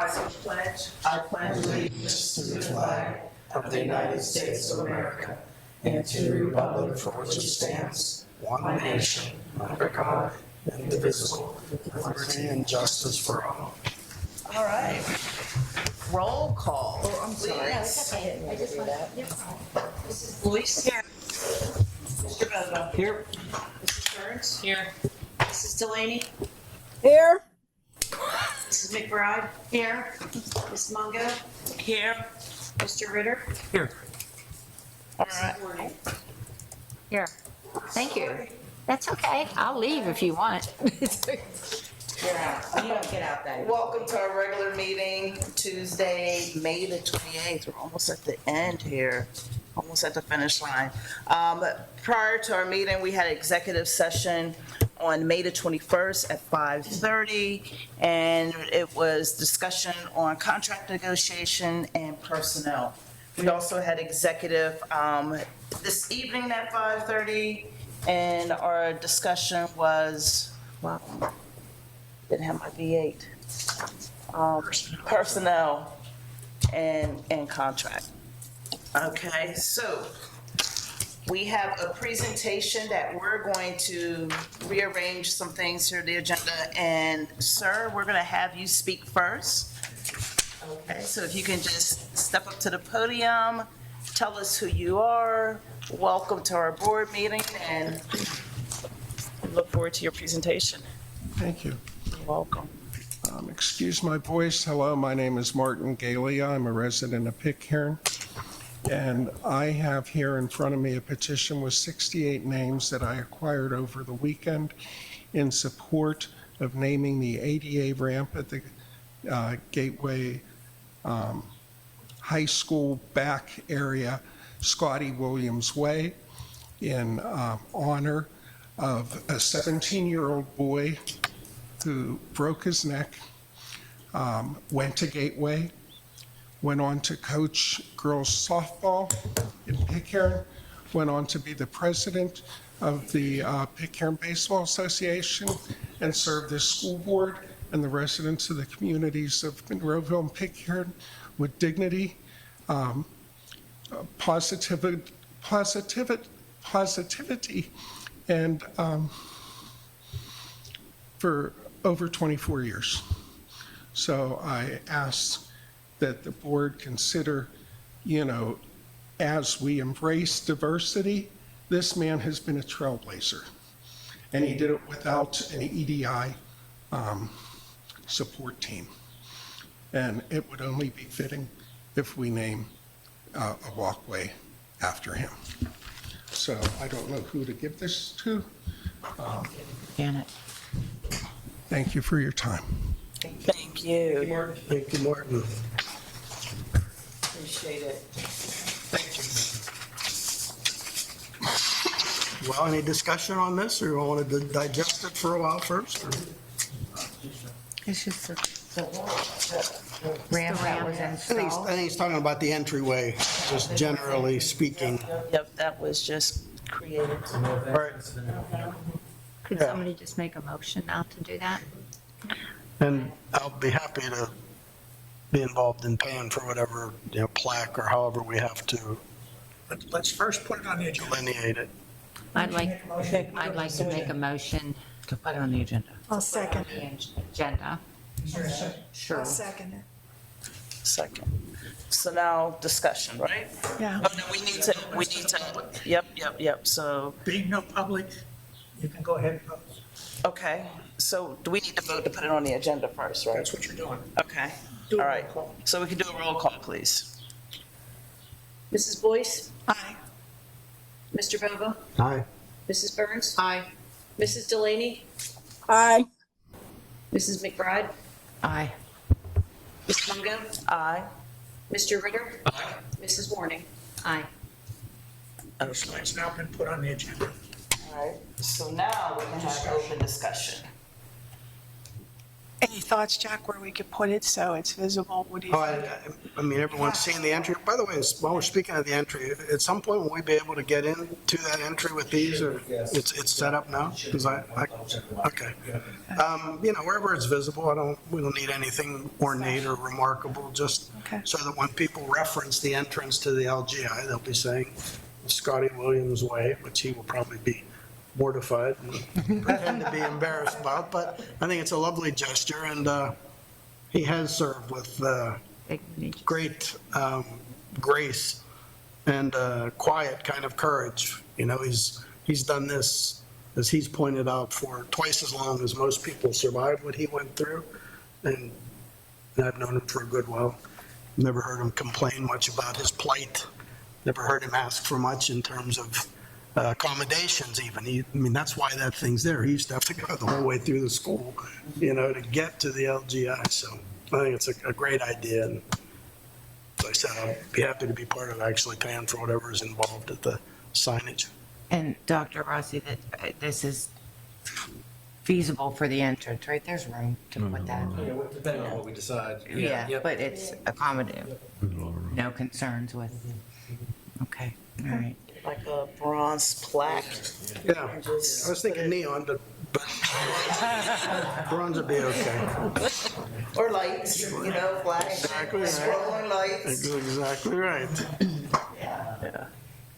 I pledge allegiance to the flag of the United States of America and to the republic for which it stands, one nation, under God, indivisible, with liberty and justice for all. All right. Roll call. Oh, I'm sorry. Please. No, it's okay. I just want to. Mrs. Boyce? Here. Mr. Bobo? Here. Mrs. Burns? Here. Mrs. Delaney? Here. Mrs. McBride? Here. Ms. Mungo? Here. Mr. Ritter? Here. All right. Here. Thank you. That's okay. I'll leave if you want. You're out. You don't get out that. Welcome to our regular meeting, Tuesday, May the 28th. We're almost at the end here, almost at the finish line. Prior to our meeting, we had an executive session on May the 21st at 5:30, and it was discussion on contract negotiation and personnel. We also had executive this evening at 5:30, and our discussion was, wow, didn't have my V8. Personnel and contract. Okay, so we have a presentation that we're going to rearrange some things here, the agenda, and sir, we're gonna have you speak first. Okay, so if you can just step up to the podium, tell us who you are, welcome to our board meeting, and look forward to your presentation. Thank you. You're welcome. Excuse my voice. Hello, my name is Martin Galia. I'm a resident of Pitcairn. And I have here in front of me a petition with 68 names that I acquired over the weekend in support of naming the ADA ramp at the Gateway High School back area Scotty Williams Way in honor of a 17-year-old boy who broke his neck, went to Gateway, went on to coach girls softball in Pitcairn, went on to be the president of the Pitcairn Baseball Association, and served as school board and the residents of the communities of Monroeville and Pitcairn with dignity, positivity, and for over 24 years. So I ask that the board consider, as we embrace diversity, this man has been a trailblazer. And he did it without an EDI support team. And it would only be fitting if we name a walkway after him. So I don't know who to give this to. Janet. Thank you for your time. Thank you. Thank you, Martin. Appreciate it. Well, any discussion on this, or you wanted to digest it for a while first? Or? It's just the ramp that was I installed. think he's talking about the entryway, just generally speaking. Yep, that was just created. Right. Could Yeah. somebody just make a motion now to do that? And I'll be happy to be involved in paying for whatever, plaque or however we have to Let's first put it on the agenda. delineate it. I'd like to make a motion To put it on the agenda. I'll second on it. the agenda. Sure. I'll second it. Second. So now discussion, right? Yeah. Oh, no, we need to, yep. So, Being no public, you can go ahead and vote. okay. So do we need to vote to put it on the agenda first, right? That's what you're doing. Okay. Do a All roll right. call. So we can do a roll call, please. Mrs. Boyce? Aye. Mr. Bobo? Aye. Mrs. Burns? Aye. Mrs. Delaney? Aye. Mrs. McBride? Aye. Ms. Mungo? Aye. Mr. Ritter? Aye. Mrs. Warning? Aye. So it's now been put on the agenda. All right. So now we can have open discussion. Any thoughts, Jack, where we could put it so it's visible? What do you Oh, think? I mean, everyone's seen the entry. By the way, while we're speaking of the entry, at some point, will we be able to get into that entry with these, or it's set up now? Because okay. Wherever it's visible, we don't need anything ornate or remarkable, just Okay. so that when people reference the entrance to the LGI, they'll be saying Scotty Williams Way, which he will probably be mortified and pretend to be embarrassed about, but I think it's a lovely gesture, and he has served with great grace and quiet kind of courage. He's done this, as he's pointed out, for twice as long as most people survived what he went through, and I've known him for a good while. Never heard him complain much about his plight. Never heard him ask for much in terms of accommodations even. That's why that thing's there. He used to have to go the whole way through the school, to get to the LGI. So I think it's a great idea. And as I said, I'll be happy to be part of actually paying for whatever is involved at the signage. And Dr. Rossi, that this is feasible for the entrance, right? There's room to put that. Depending on what we decide. Yeah, Yep. but it's accommodative. No concerns with, okay, all right. Like a bronze plaque. Yeah, I was thinking neon, but bronze would be okay. Or lights, flash, Exactly right. scrolling lights. Exactly right.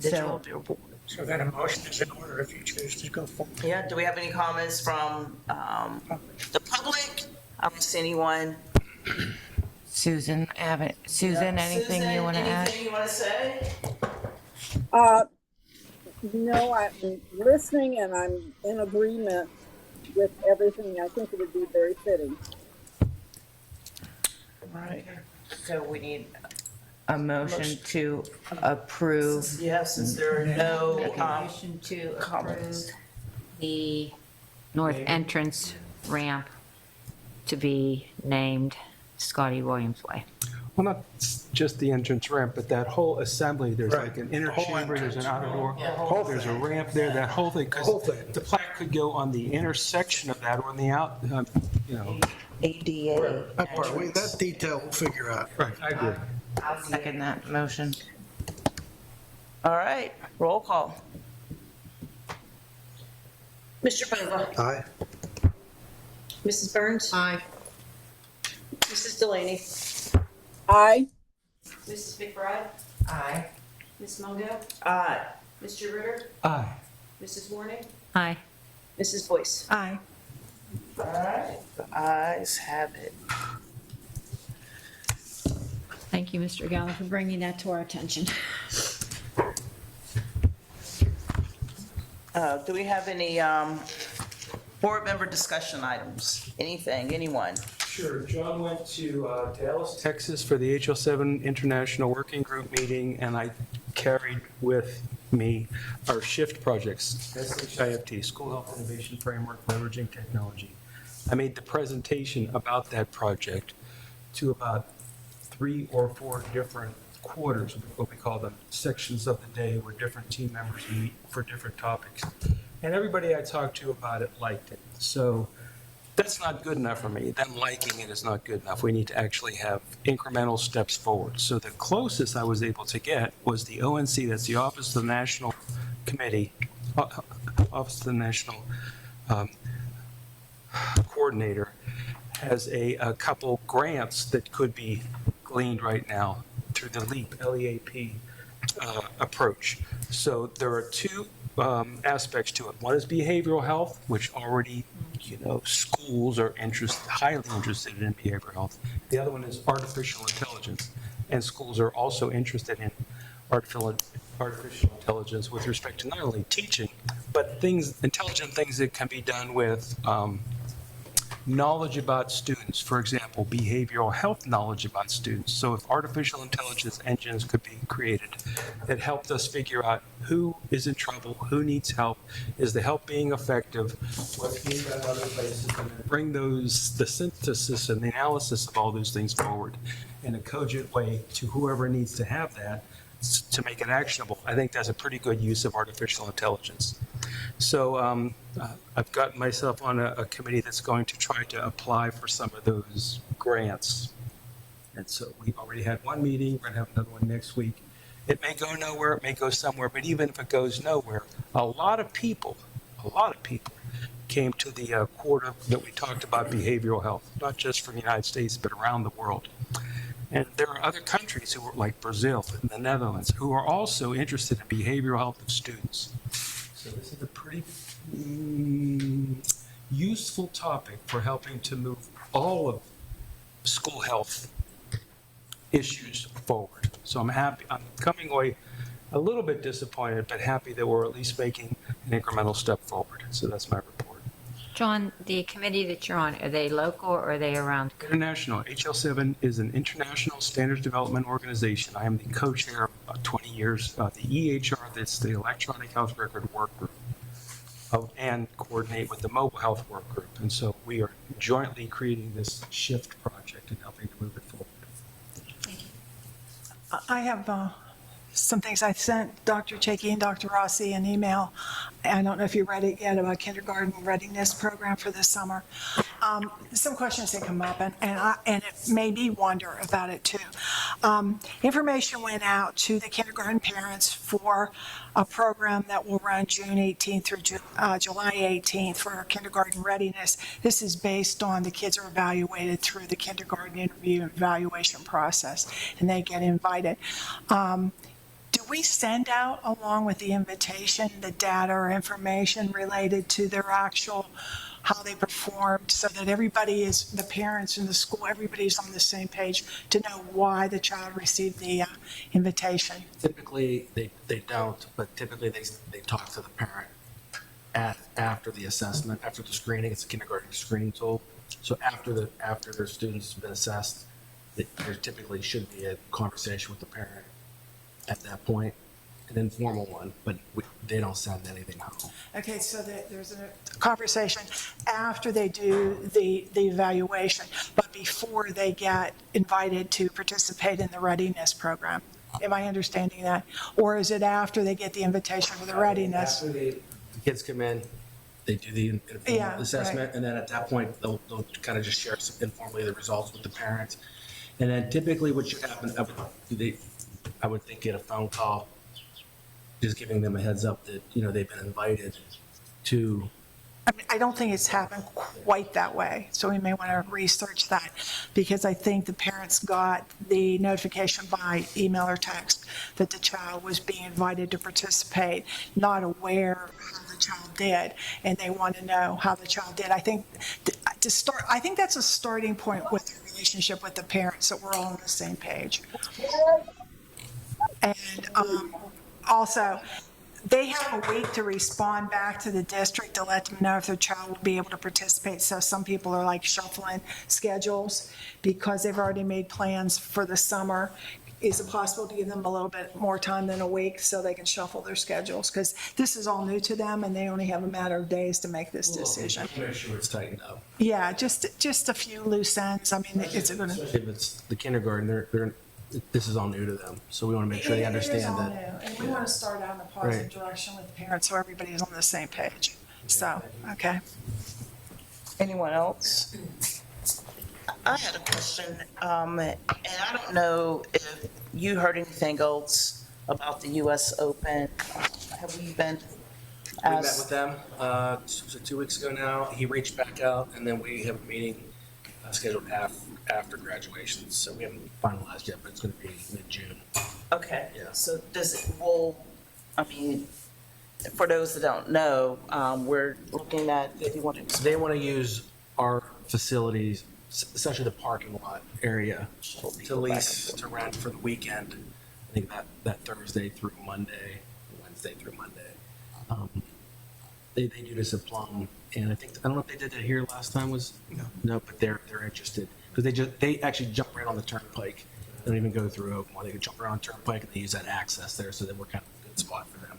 Digital So, billboard. So then a motion is in order if you choose to go forward. Yeah, do we have any comments from the public? I don't see anyone. Susan, anything you want to add? Anything you want to say? No, I'm listening and I'm in agreement with everything. I think it would be very fitting. Right. So we need a motion to approve. Yeah, since there are no, Motion to approve comments. the north entrance ramp to be named Scotty Williams Way. Well, not just the entrance ramp, but that whole assembly, there's Right. like an inner Whole chamber, there's an outer door, Whole there's a thing. ramp there, that whole thing. 'Cause Whole thing. the plaque could go on the intersection of that or on the out, ADA. That part, that detail we'll figure out. Right, I agree. I'll second that motion. All right, roll call. Mr. Bova. Aye. Mrs. Burns. Aye. Mrs. Delaney. Aye. Mrs. McBride. Aye. Ms. Mungo. Aye. Mr. Ritter. Aye. Mrs. Warning. Aye. Mrs. Boyce. Aye. All right, the ayes have it. Thank you, Mr. Gallo, for bringing that to our attention. Do we have any board member discussion items? Anything, anyone? Sure. John went to Dallas, Texas for the HL7 International Working Group meeting, and I carried with me our SHIFT projects, SHIFT, School Health Innovation Framework Leveraging Technology. I made the presentation about that project to about 3 or 4 different quarters, what we call them, sections of the day where different team members meet for different topics. And everybody I talked to about it liked it. So that's not good enough for me. Them liking it is not good enough. We need to actually have incremental steps forward. So the closest I was able to get was the ONC, that's the Office of the National Committee, Office of the National Coordinator, has a couple grants that could be gleaned right now through the LEAP, L-E-A-P approach. So there are 2 aspects to it. One is behavioral health, which already, schools are highly interested in behavioral health. The other one is artificial intelligence, and schools are also interested in artificial intelligence with respect to not only teaching, but intelligent things that can be done with knowledge about students, for example, behavioral health knowledge about students. So if artificial intelligence engines could be created that helped us figure out who is in trouble, who needs help, is the help being effective, what's being done in other places, and then bring the synthesis and the analysis of all those things forward in a cogent way to whoever needs to have that to make it actionable. I think that's a pretty good use of artificial intelligence. So I've gotten myself on a committee that's going to try to apply for some of those grants. And so we've already had one meeting, we're going to have another one next week. It may go nowhere, it may go somewhere, but even if it goes nowhere, a lot of people came to the quarter that we talked about behavioral health, not just from the United States, but around the world. And there are other countries who are like Brazil and the Netherlands who are also interested in behavioral health of students. So this is a pretty useful topic for helping to move all of school health issues forward. So I'm happy, I'm coming away a little bit disappointed, but happy that we're at least making an incremental step forward. So that's my report. John, the committee that you're on, are they local or are they around? International. HL7 is an international standards development organization. I am the co-chair of about 20 years of the EHR, that's the Electronic Health Record Work Group, and coordinate with the Mobile Health Work Group. And so we are jointly creating this SHIFT project and helping to move it forward. I have some things. I sent Dr. Chakey and Dr. Rossi an email. I don't know if you read it yet, about kindergarten readiness program for this summer. Some questions that come up, and it made me wonder about it too. Information went out to the kindergarten parents for a program that will run June 18th through July 18th for kindergarten readiness. This is based on the kids are evaluated through the kindergarten interview and evaluation process, and they get invited. Do we send out, along with the invitation, the data or information related to their actual, how they performed, so that everybody is, the parents in the school, everybody's on the same page to know why the child received the invitation? Typically, they don't, but typically they talk to the parent after the assessment, after the screening. It's a kindergarten screening tool. So after their student's been assessed, there typically should be a conversation with the parent at that point, an informal one, but they don't send anything home. Okay, so there's a conversation after they do the evaluation, but before they get invited to participate in the readiness program. Am I understanding that? Or is it after they get the invitation for the readiness? After the kids come in, they do the informal assessment, right. And then at that point, they'll kind of just share informally the results with the parents. And then typically what should happen, I would think, get a phone call, just giving them a heads up that, they've been invited to. I mean, I don't think it's happened quite that way, so we may want to research that, because I think the parents got the notification by email or text that the child was being invited to participate, not aware of how the child did, and they want to know how the child did. I think I think that's a starting point with the relationship with the parents, so we're all on the same page. And also, they have a week to respond back to the district to let them know if their child will be able to participate. So some people are like shuffling schedules because they've already made plans for the summer. Is it possible to give them a little bit more time than a week so they can shuffle their schedules? Because this is all new to them and they only have a matter of days to make this decision. Make sure it's tightened up. Yeah, just a few loose ends. I mean, it's going to. Especially if it's the kindergarten, this is all new to them, so we want to make sure they understand that. It is all new, and we want to start out in a positive direction with the parents so everybody's on the same page. So, okay. Anyone else? I had a question, and I don't know if you heard anything else about the U.S. Open. Have we been? We met with them 2 weeks ago now. He reached back out, and then we have a meeting scheduled after graduation. So we haven't finalized yet, but it's going to be mid-June. Okay. Yeah. So for those that don't know, we're looking at, They want to use our facilities, essentially the parking lot area, to lease, to rent for the weekend. I think that Thursday through Monday, Wednesday through Monday. They do this at Plum, and I don't know if they did that here last time. No, but they're interested because they actually jump right on the turnpike. They don't even go through Oakmont. They can jump right on the turnpike and they use that access there, so then we're kind of a good spot for them.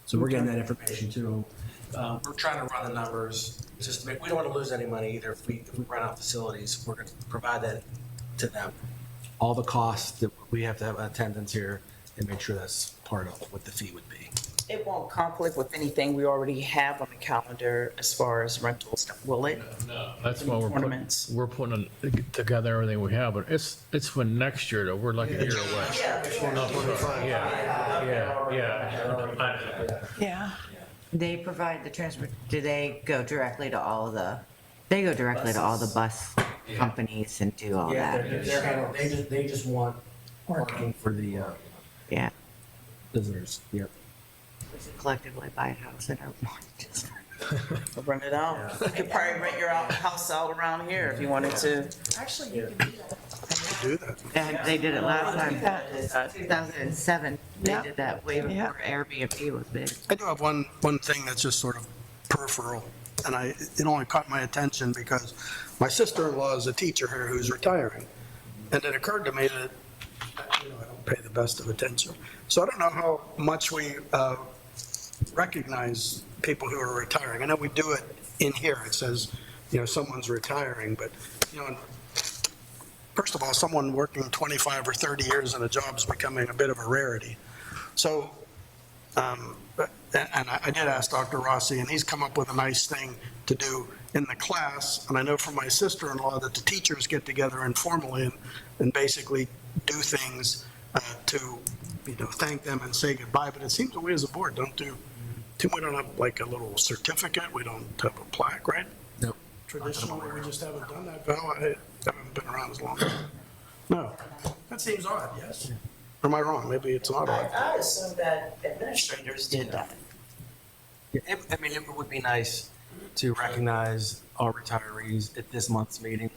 So we're getting that information to them. We're trying to run the numbers. Just we don't want to lose any money either. If we run out facilities, we're going to provide that to them. All the costs that we have to have attendance here and make sure that's part of what the fee would be. It won't conflict with anything we already have on the calendar as far as rentals, will it? No, that's why Ornaments. we're putting together everything we have, but it's for next year though. We're like a year away. Yeah. Yeah. They provide the transport, do they go directly to all they go directly to all the bus companies and do all Yeah, that? they just want parking for the Yeah. visitors. Yep. We should collectively buy a house in Oakmont. Or rent it out. You could probably rent your house out around here if you wanted to. Actually, you can do that. And they did it last time, 2007. They Yeah. did that way before Yeah. Airbnb was big. I do have one thing that's just sort of peripheral, and it only caught my attention because my sister-in-law is a teacher here who's retiring. And it occurred to me that, I don't pay the best of attention. So I don't know how much we recognize people who are retiring. I know we do it in here. It says, someone's retiring, but, first of all, someone working 25 or 30 years in a job is becoming a bit of a rarity. So, and I did ask Dr. Rossi, and he's come up with a nice thing to do in the class. And I know from my sister-in-law that the teachers get together informally and basically do things to, thank them and say goodbye. But it seems that we as a board we don't have like a little certificate. We don't have a plaque, right? Nope. Traditionally, we just haven't done that. Well, I haven't been around as long. No, that seems odd, yes? Or am I wrong? Maybe it's not odd. I assume that administrators did that. Yeah, it would be nice to recognize our retirees at this month's meeting,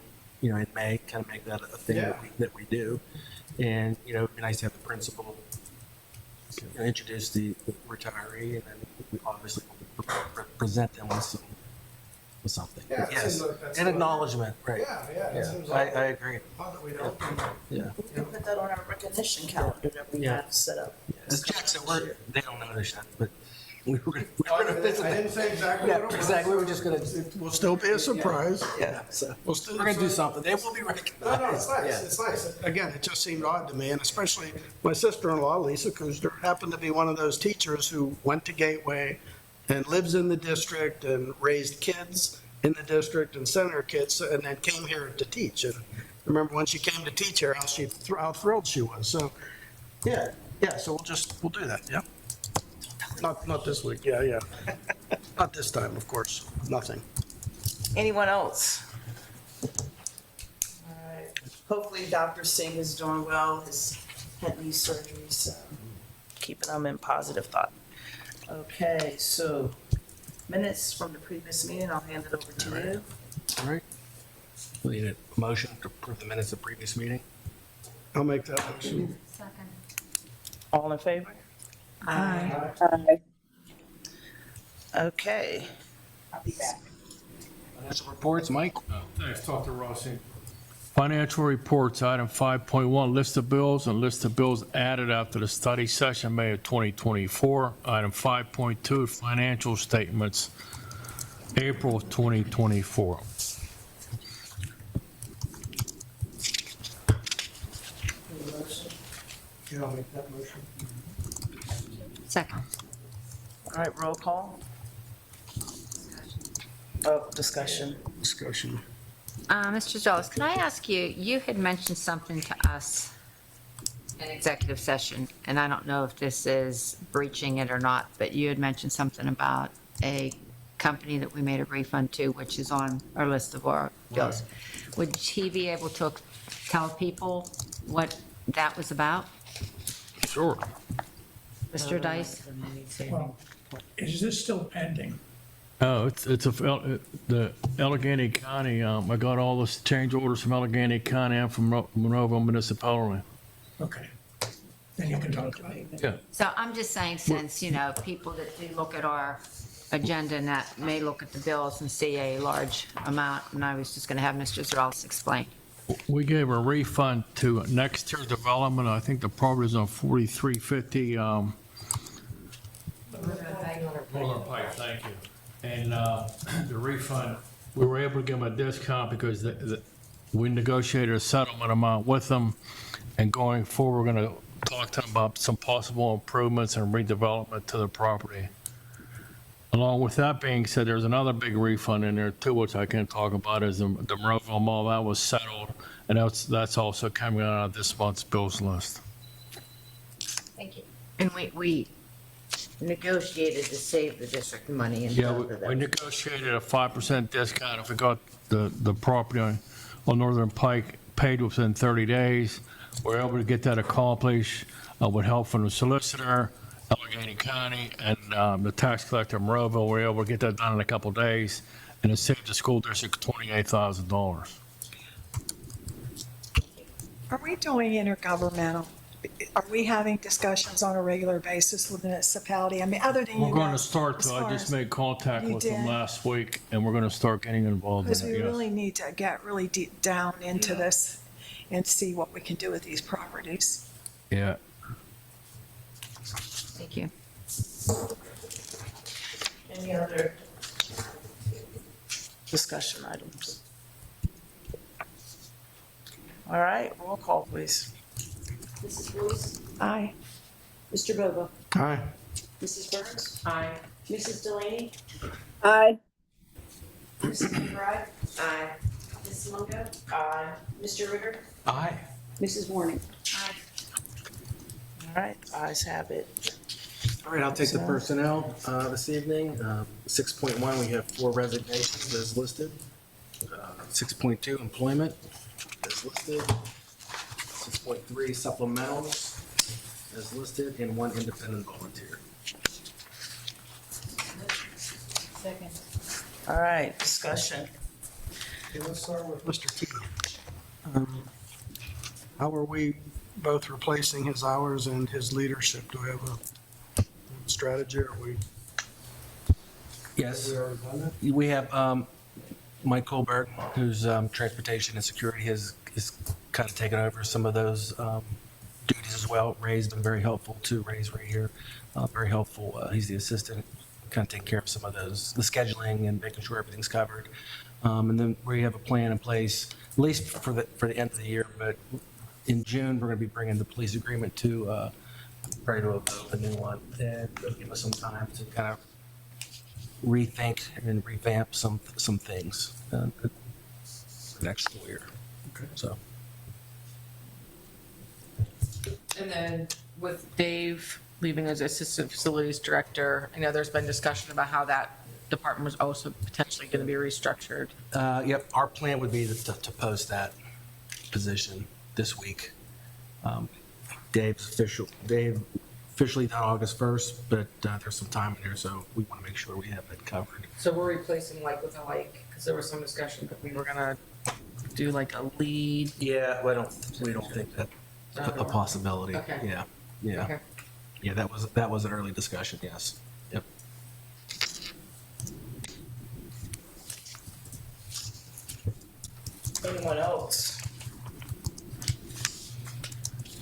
in May, kind of make that a thing that we do. And, it'd be nice to have the principal introduce the retiree, and then we obviously present them with something. Yeah, it Yes, seems like that's an what- acknowledgement, right. Yeah, it seems I odd. agree. Odd that we don't. Yeah. We can put that on our recognition calendar that we Yeah. have set up. As Jack said, they don't know this yet, but we were gonna visit I them. didn't say exactly Yeah, what it was. exactly. We were just gonna. It will still be a surprise. Yeah, so We'll still. we're gonna do something. They will be No, recognized. no, it's nice, Yeah. it's nice. Again, it just seemed odd to me, and especially my sister-in-law, Lisa Kuster, happened to be one of those teachers who went to Gateway and lives in the district and raised kids in the district and sent her kids, and then came here to teach. And I remember when she came to teach here, how thrilled she was. So, yeah, so we'll do that, yeah. Not this week, yeah. Not this time, of course, nothing. Anyone else? All right. Hopefully Dr. Singh is doing well. He's had knee surgery, so keeping him in positive thought. Okay, so minutes from the previous meeting, I'll hand it over to you. All right. We need a motion to approve the minutes of the previous meeting. I'll make that motion. All in favor? Aye. Okay. I'll be back. Financial reports, Mike? Thanks, Dr. Rossi. Financial reports, item 5.1, list of bills and list of bills added after the study session, May of 2024. Item 5.2, financial statements, April of 2024. Yeah, I'll make that motion. Second. All right, roll call. Oh, discussion. Discussion. Mr. Zellis, can I ask you, you had mentioned something to us in executive session, and I don't know if this is breaching it or not, but you had mentioned something about a company that we made a refund to, which is on our list of our bills. Would he be able to tell people what that was about? Sure. Mr. Dice? Well, is this still pending? Oh, it's the Allegheny County, I got all the change orders from Allegheny County and from Monroeville Municipality. Okay. Then you can talk about it. Yeah. So I'm just saying, since, people that do look at our agenda and that may look at the bills and see a large amount, and I was just going to have Mr. Zarales explain. We gave a refund to Next Tier Development. I think the property is on 4350. Northern Pike, thank you. And the refund, we were able to give them a discount because we negotiated a settlement amount with them. And going forward, we're going to talk to them about some possible improvements and redevelopment to the property. Along with that being said, there's another big refund in there too, which I can't talk about, is the Monroeville Mall. That was settled, and that's also coming out of this month's bills list. Thank you. And we negotiated to save the district money in Yeah, both of we those. negotiated a 5% discount if we got the property on Northern Pike paid within 30 days. We're able to get that accomplished with help from the solicitor, Allegheny County, and the tax collector in Monroeville. We're able to get that done in a couple of days, and it saved the school district $28,000. Are we doing intergovernmental? Are we having discussions on a regular basis with the municipality? I mean, other than you We're going to guys, start as to. I far just as- made contact You with them did? last week, and we're going to start getting involved in Because it, we yes. really need to get really deep down into this and see what we can do with these properties. Yeah. Thank you. Any other discussion items? All right, roll call, please. Mrs. Boyce? Aye. Mr. Bobo? Aye. Mrs. Burns? Aye. Mrs. Delaney? Aye. Mrs. McBride? Aye. Mrs. Mungo? Aye. Mr. Ritter? Aye. Mrs. Warning? All right, ayes have it. All right, I'll take the personnel this evening. 6.1, we have 4 resignations as listed. 6.2, employment as listed. 6.3, supplementals as listed, and 1 independent volunteer. Second. All right, discussion. Okay, let's start with Mr. T. How are we both replacing his hours and his leadership? Do we have a strategy, or we? Yes, We already done that? we have Mike Kohlberg, who's transportation and security, is kind of taken over some of those duties as well. Ray's been very helpful too. Ray's right here, very helpful. He's the assistant, kind of taking care of some of those, the scheduling and making sure everything's covered. And then we have a plan in place, at least for the end of the year. But in June, we're going to be bringing the police agreement to ready to vote the new one, and it'll give us some time to kind of rethink and revamp some things for next school year. Okay. So. And then with Dave leaving as assistant facilities director, I know there's been discussion about how that department was also potentially going to be restructured. Yep, our plan would be to post that position this week. Dave officially done August 1st, but there's some time in there, so we want to make sure we have it covered. So we're replacing like with a like, because there was some discussion that we were going to do like a lead. Yeah, we don't think that's a possibility. Okay. Yeah. Okay. Yeah, that was an early discussion, yes. Yep. Anyone else?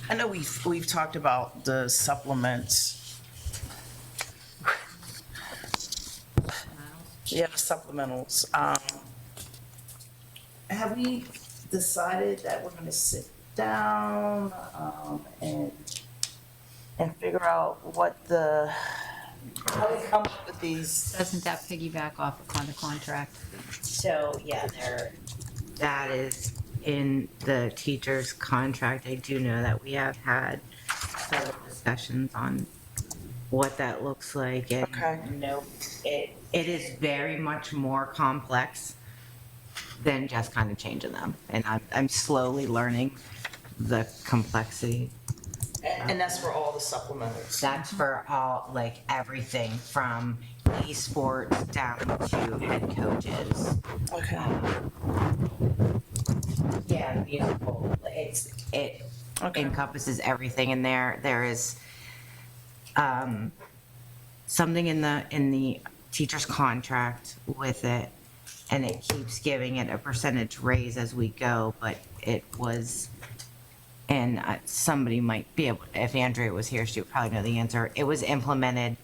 I know we've talked about the supplements. Yeah, the supplementals. Have we decided that we're gonna sit down, and figure out how we come up with these? Doesn't that piggyback off of the contract? So, yeah, that is in the teacher's contract. I do know that we have had several discussions on what that looks like. And Okay. no, it is very much more complex than just kind of changing them. And I'm slowly learning the complexity. And that's for all the supplementals. That's for all, like, everything from esports down to head coaches. Okay. Yeah, musical. It encompasses everything in there. There is something in the teacher's contract with it, and it keeps giving it a percentage raise as we go. But it was, and somebody might be able. If Andrea was here, she would probably know the answer. It was implemented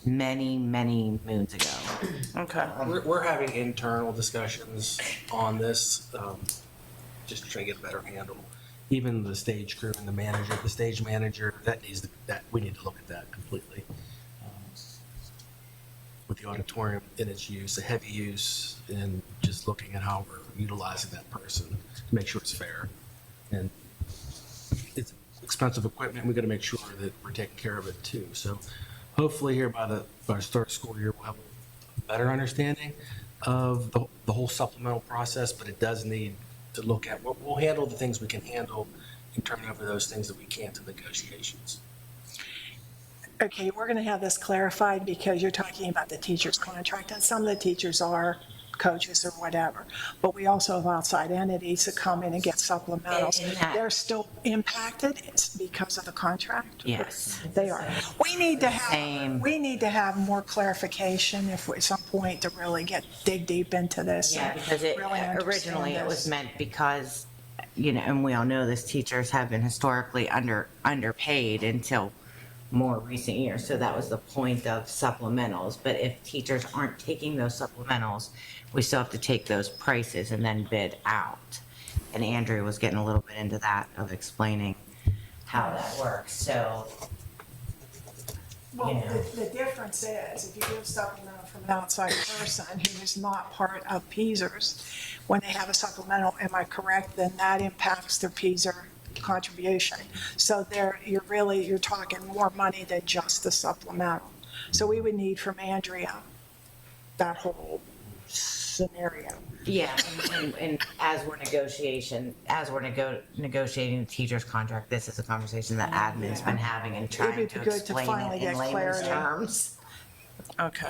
many moons ago. Okay. We're having internal discussions on this, just to try to get a better handle. even the stage crew and the stage manager, we need to look at that completely. With the auditorium in its use, the heavy use, and just looking at how we're utilizing that person to make sure it's fair. And it's expensive equipment, we gotta make sure that we're taking care of it too. So hopefully here by the start of school year, we'll have a better understanding of the whole supplemental process, but it does need to look at, we'll handle the things we can handle and turn over those things that we can't to negotiations. Okay, we're going to have this clarified because you're talking about the teacher's contract, and some of the teachers are coaches or whatever, but we also have outside entities that come in and get supplementals. They're still impacted because of the contract? Yes. They are. We need to have more clarification if at some point to really dig deep into this. Yeah, because originally it was meant because, and we all know this, teachers have been historically underpaid until more recent years. So that was the point of supplementals. But if teachers aren't taking those supplementals, we still have to take those prices and then bid out. And Andrea was getting a little bit into that, of explaining how that works. So, Well, the difference is if you give supplemental from an outside person who is not part of PSERS, when they have a supplemental, am I correct, then that impacts their PSER contribution. So you're talking more money than just the supplemental. So we would need from Andrea that whole scenario. yeah, and as we're negotiating the teacher's contract, this is a conversation that admin's been having and trying to explain it in layman's terms. Okay,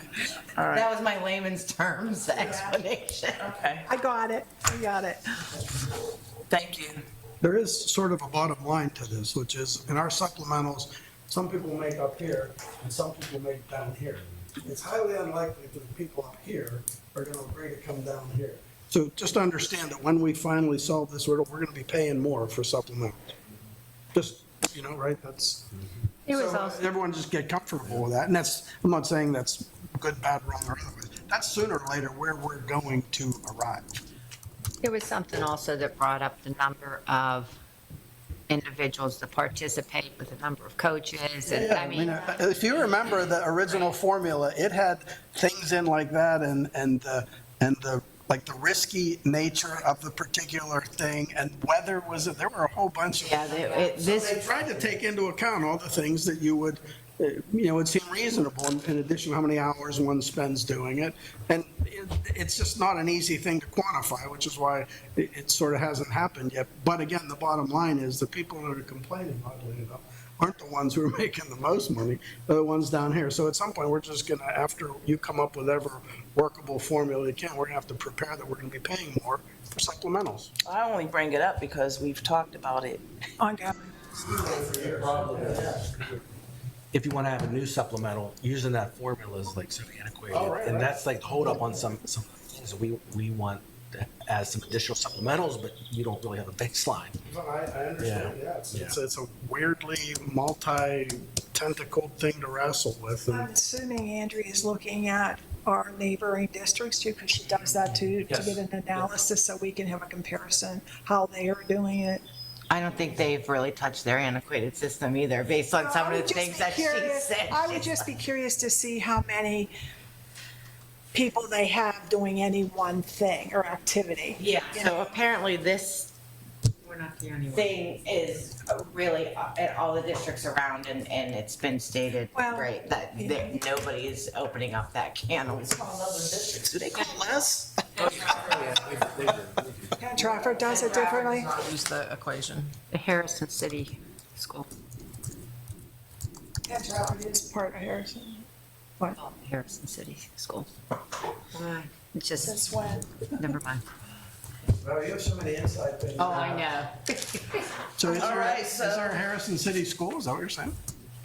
all right. That was my layman's terms explanation. Okay, I got it. thank you. There is sort of a bottom line to this, which is in our supplementals, some people make up here and some people make down here. It's highly unlikely that the people up here are going to agree to come down here. So just understand that when we finally solve this riddle, we're going to be paying more for supplementals. Just, right? That's. It was So also, everyone just get comfortable with that. And I'm not saying that's good, bad, wrong, or otherwise. That's sooner or later where we're going to arrive. there was something also that brought up the number of individuals that participate with the number of coaches. And I mean, If you remember the original formula, it had things in like that and the like the risky nature of the particular thing and weather there were a whole bunch of. Yeah, So they tried to take into account all the things that you would, would seem reasonable in addition to how many hours one spends doing it. And it's just not an easy thing to quantify, which is why it sort of hasn't happened yet. But again, the bottom line is the people that are complaining, oddly enough, aren't the ones who are making the most money, they're the ones down here. So at some point, we're just going to, after you come up with whatever workable formula you can, we're going to have to prepare that we're going to be paying more for supplementals. I only bring it up because we've talked about it. Ongoing. If you want to have a new supplemental, using that formula is like so antiquated. And that's like the hold up on some of the things that we want to add some additional supplementals, but you don't really have a baseline. I understand, It's a weirdly multi-tentacled thing to wrestle with. I'm assuming Andrea is looking at our neighboring districts too, because she does that too, to get an analysis so we can have a comparison how they are doing it. I don't think they've really touched their antiquated system either, based on some of the things that she said. I would just be curious to see how many people they have doing any one thing or activity. Yeah, so apparently this thing is really at all the districts around, and it's been stated, right, that nobody is opening up that can of worms. Do they call us? Trafford does it differently? Use the equation. the Harrison City School. Trafford is part of Harrison. What? Harrison City School. It's just, Since when? never mind. Well, you have so many inside things. Oh, I know. So is there so- a Harrison City School? Is that what you're saying?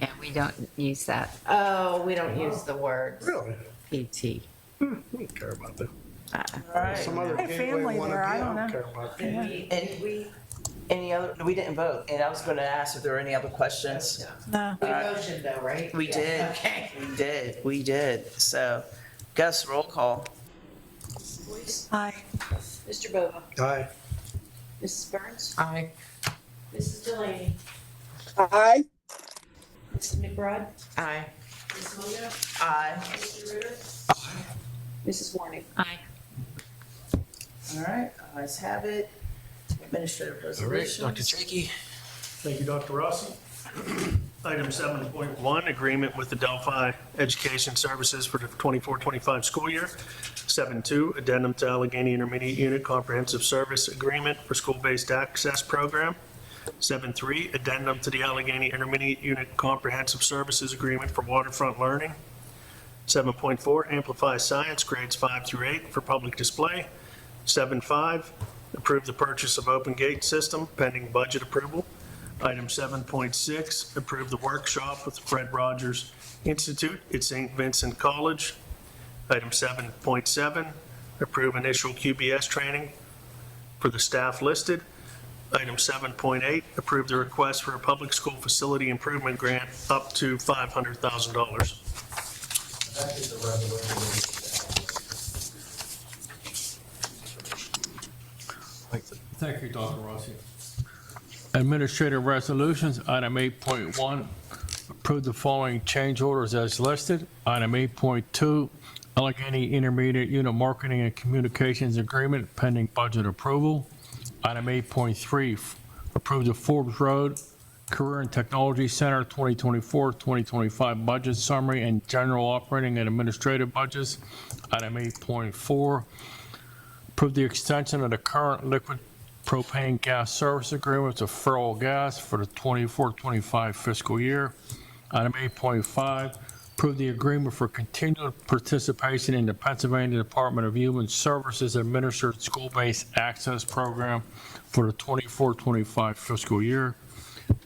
Yeah, we don't use that. Oh, we don't use the word Really? PT. I don't care about that. All right. Some other I have gateway family wannabe, there, I I don't don't know. care about that. Any other, we didn't vote, and I was going to ask if there were any other questions. No. We motioned though, right? We did. Okay. We did. So, Gus, roll call. Boyce? Aye. Mr. Bova? Aye. Mrs. Burns? Aye. Mrs. Delaney. Aye. Mrs. McBride. Aye. Ms. Mundo. Aye. Mr. Ritter. Mrs. Warning. Aye. All right, ayes have it. Administrative All right, resolutions. Dr. Jakey. Thank you, Dr. Rossi. Item 7.1, agreement with the Delphi Education Services for the 24-25 school year. 7.2, addendum to Allegheny Intermediate Unit Comprehensive Service Agreement for School-Based Access Program. 7.3, addendum to the Allegheny Intermediate Unit Comprehensive Services Agreement for Waterfront Learning. 7.4, amplify science grades 5 through 8 for public display. 7.5, approve the purchase of open gate system pending budget approval. Item 7.6, approve the workshop with the Fred Rogers Institute at St. Vincent College. Item 7.7, approve initial QBS training for the staff listed. Item 7.8, approve the request for a public school facility improvement grant up to $500,000. That is the resolution. Thank you, Dr. Rossi. Administrative resolutions, item 8.1, approve the following change orders as listed. Item 8.2, Allegheny Intermediate Unit Marketing and Communications Agreement pending budget approval. Item 8.3, approve the Forbes Road Career and Technology Center 2024-2025 budget summary and general operating and administrative budgets. Item 8.4, approve the extension of the current liquid propane gas service agreement to Feral Gas for the 24-25 fiscal year. Item 8.5, approve the agreement for continued participation in the Pennsylvania Department of Human Services administered school-based access program for the 24-25 fiscal year.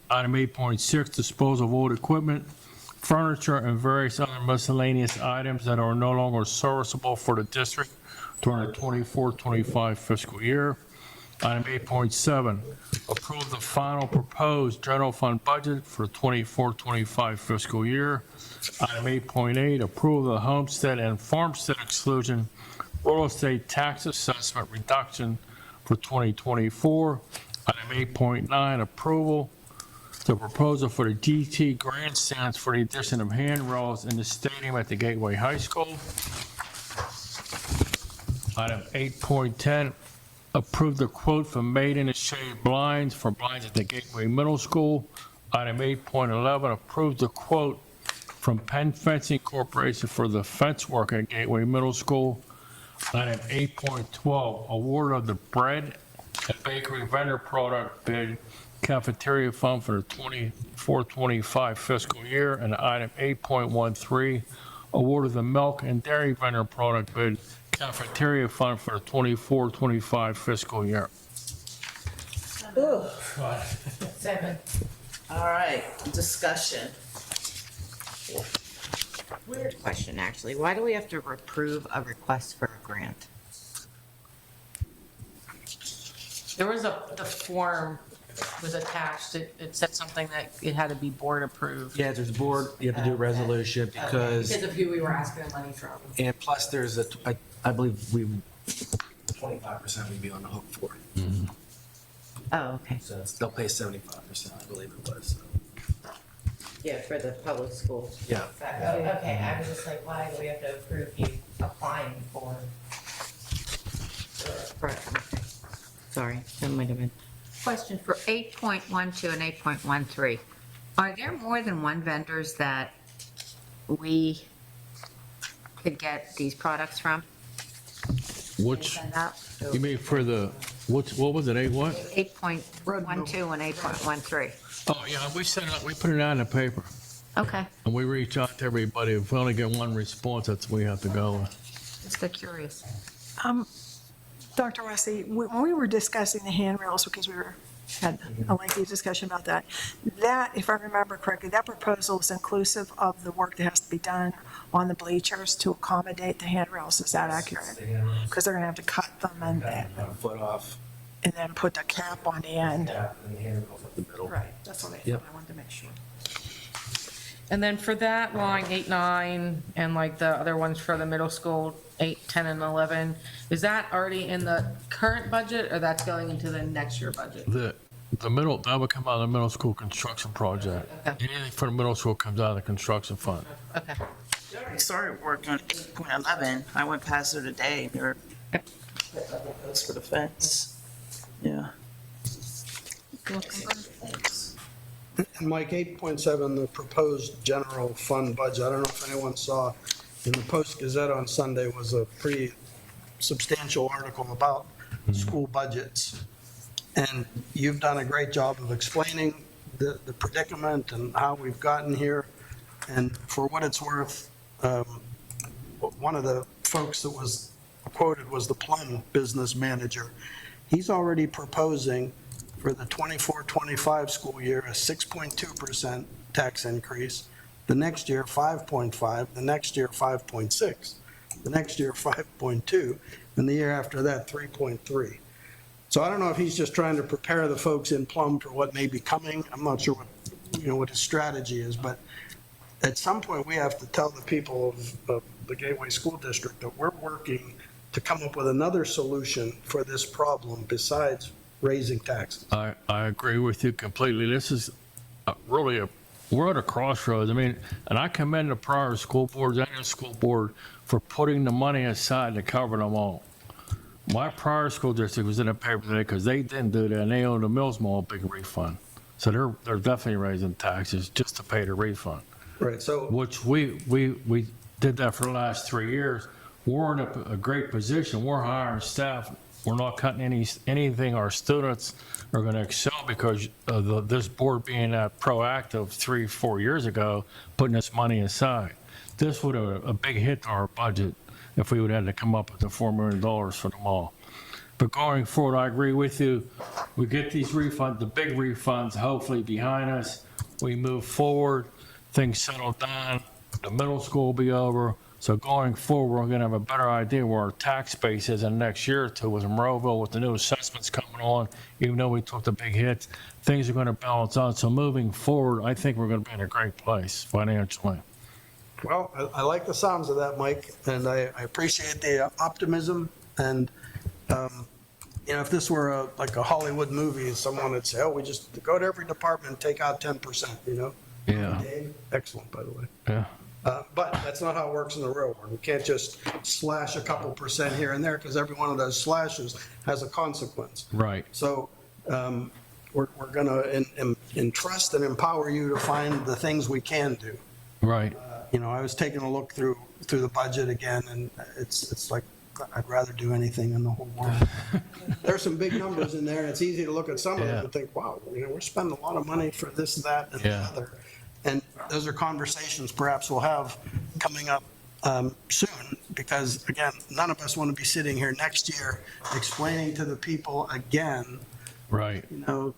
Item 8.6, dispose of old equipment, furniture, and various other miscellaneous items that are no longer serviceable for the district during the 24-25 fiscal year. Item 8.7, approve the final proposed general fund budget for the 24-25 fiscal year. Item 8.8, approve the homestead and farmstead exclusion real estate tax assessment reduction for 2024. Item 8.9, approval the proposal for the DT grandstands for the addition of handrails in the stadium at the Gateway High School. Item 8.10, approve the quote for made in the shade blinds for blinds at the Gateway Middle School. Item 8.11, approve the quote from Penn Fencing Corporation for the fence work at Gateway Middle School. Item 8.12, award of the bread and bakery vendor product bid cafeteria fund for the 24-25 fiscal year. And item 8.13, award of the milk and dairy vendor product bid cafeteria fund for the 24-25 fiscal year. Ooh. Second. All right, discussion. Weird question, actually. Why do we have to approve a request for a grant? There was the form was attached. It said something that it had to be board approved. Yeah, there's a board, you have to do a resolution because, Because of who we were asking the money from. and plus there's I believe 25% we'd be on the hook for. Oh, okay. So they'll pay 75%, I believe it was. Yeah, for the public school. Yeah. Okay, I was just like, why do we have to approve you applying for? Right, okay. Sorry, that might have been. Question for 8.12 and 8.13. Are there more than one vendors that we could get these products from? Which, Send out? you mean for the, what was it, 8 what? 8.12 and 8.13. Oh, yeah, we put it out in the paper, Okay, and we reach out to everybody. If we only get one response, that's what we have to go with. just so curious. Dr. Rossi, when we were discussing the handrails, because we had a lengthy discussion about that, if I remember correctly, that proposal is inclusive of the work that has to be done on the bleachers to accommodate the handrails. Is that accurate? Because they're going to have to cut them and A foot off. and then put the cap on the end. Yeah, and the hand goes up the middle. Right, that's what I Yep. thought. I wanted to make sure. And then for that line 8, 9, and like the other ones for the middle school, 8, 10, and 11, is that already in the current budget or that's going into the next year budget? that would come out of the middle school construction project. Okay. Anything for the middle school comes out of the construction fund. Okay. I started working on 8.11. I went past it today. They're for the fence. Yeah. And Mike, 8.7, the proposed general fund budget, I don't know if anyone saw in the Post-Gazette on Sunday was a pretty substantial article about school budgets. And you've done a great job of explaining the predicament and how we've gotten here. And for what it's worth, one of the folks that was quoted was the Plum business manager. He's already proposing for the 24-25 school year a 6.2% tax increase, the next year 5.5, the next year 5.6, the next year 5.2, and the year after that 3.3. So I don't know if he's just trying to prepare the folks in Plum for what may be coming. I'm not sure what his strategy is, but at some point we have to tell the people of the Gateway School District that we're working to come up with another solution for this problem besides raising taxes. I agree with you completely. This is really we're at a crossroads. I mean, and I commend the prior school boards and the school board for putting the money aside to cover them all. My prior school district was in the paper today because they didn't do that, and they owed the Mills Mall a big refund. So they're definitely raising taxes just to pay the refund. Right. So which we did that for the last 3 years. We're in a great position. We're hiring staff. We're not cutting anything. Our students are going to excel because of this board being proactive 3-4 years ago, putting this money aside. This would have a big hit to our budget if we would have had to come up with the $4 million for them all. But going forward, I agree with you. We get these refunds, the big refunds, hopefully behind us. We move forward, things settle down, the middle school will be over. So going forward, we're going to have a better idea where our tax base is in the next year or two with Monroeville, with the new assessments coming on. Even though we took the big hits, things are going to balance out. So moving forward, I think we're going to be in a great place financially. Well, I like the sounds of that, Mike, and I appreciate the optimism. And, if this were like a Hollywood movie, someone would say, oh, we just go to every department and take out 10%, Yeah. Dave, excellent, by the way. Yeah. But that's not how it works in the real world. We can't just slash a couple percent here and there because every one of those slashes has a consequence. Right. So we're going to entrust and empower you to find the things we can do. Right. I was taking a look through the budget again, and it's like I'd rather do anything in the whole world. There's some big numbers in there, and it's easy to look at some of them and think, wow, we're spending a lot of money for this, that, and the other. And those are conversations perhaps we'll have coming up soon, because again, none of us want to be sitting here next year explaining to the people again, right,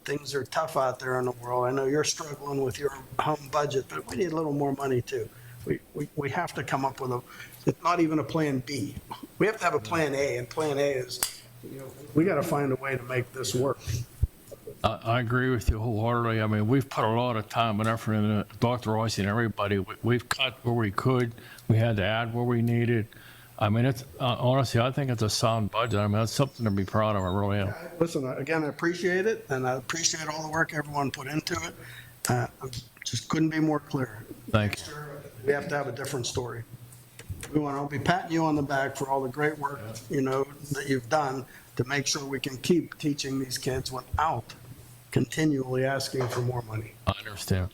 things are tough out there in the world. I know you're struggling with your home budget, but we need a little more money too. We have to come up with it's not even a plan B. We have to have a plan A, and plan A is, we got to find a way to make this work. I agree with you wholeheartedly. I mean, we've put a lot of time and effort into Dr. Royce and everybody. We've cut where we could. We had to add where we needed. I mean, it's honestly, I think it's a sound budget. I mean, that's something to be proud of. I really am. Listen, again, I appreciate it, and I appreciate all the work everyone put into it. I just couldn't be more clear. Thank you. We have to have a different story. I'll be patting you on the back for all the great work, that you've done to make sure we can keep teaching these kids without continually asking for more money. I understand.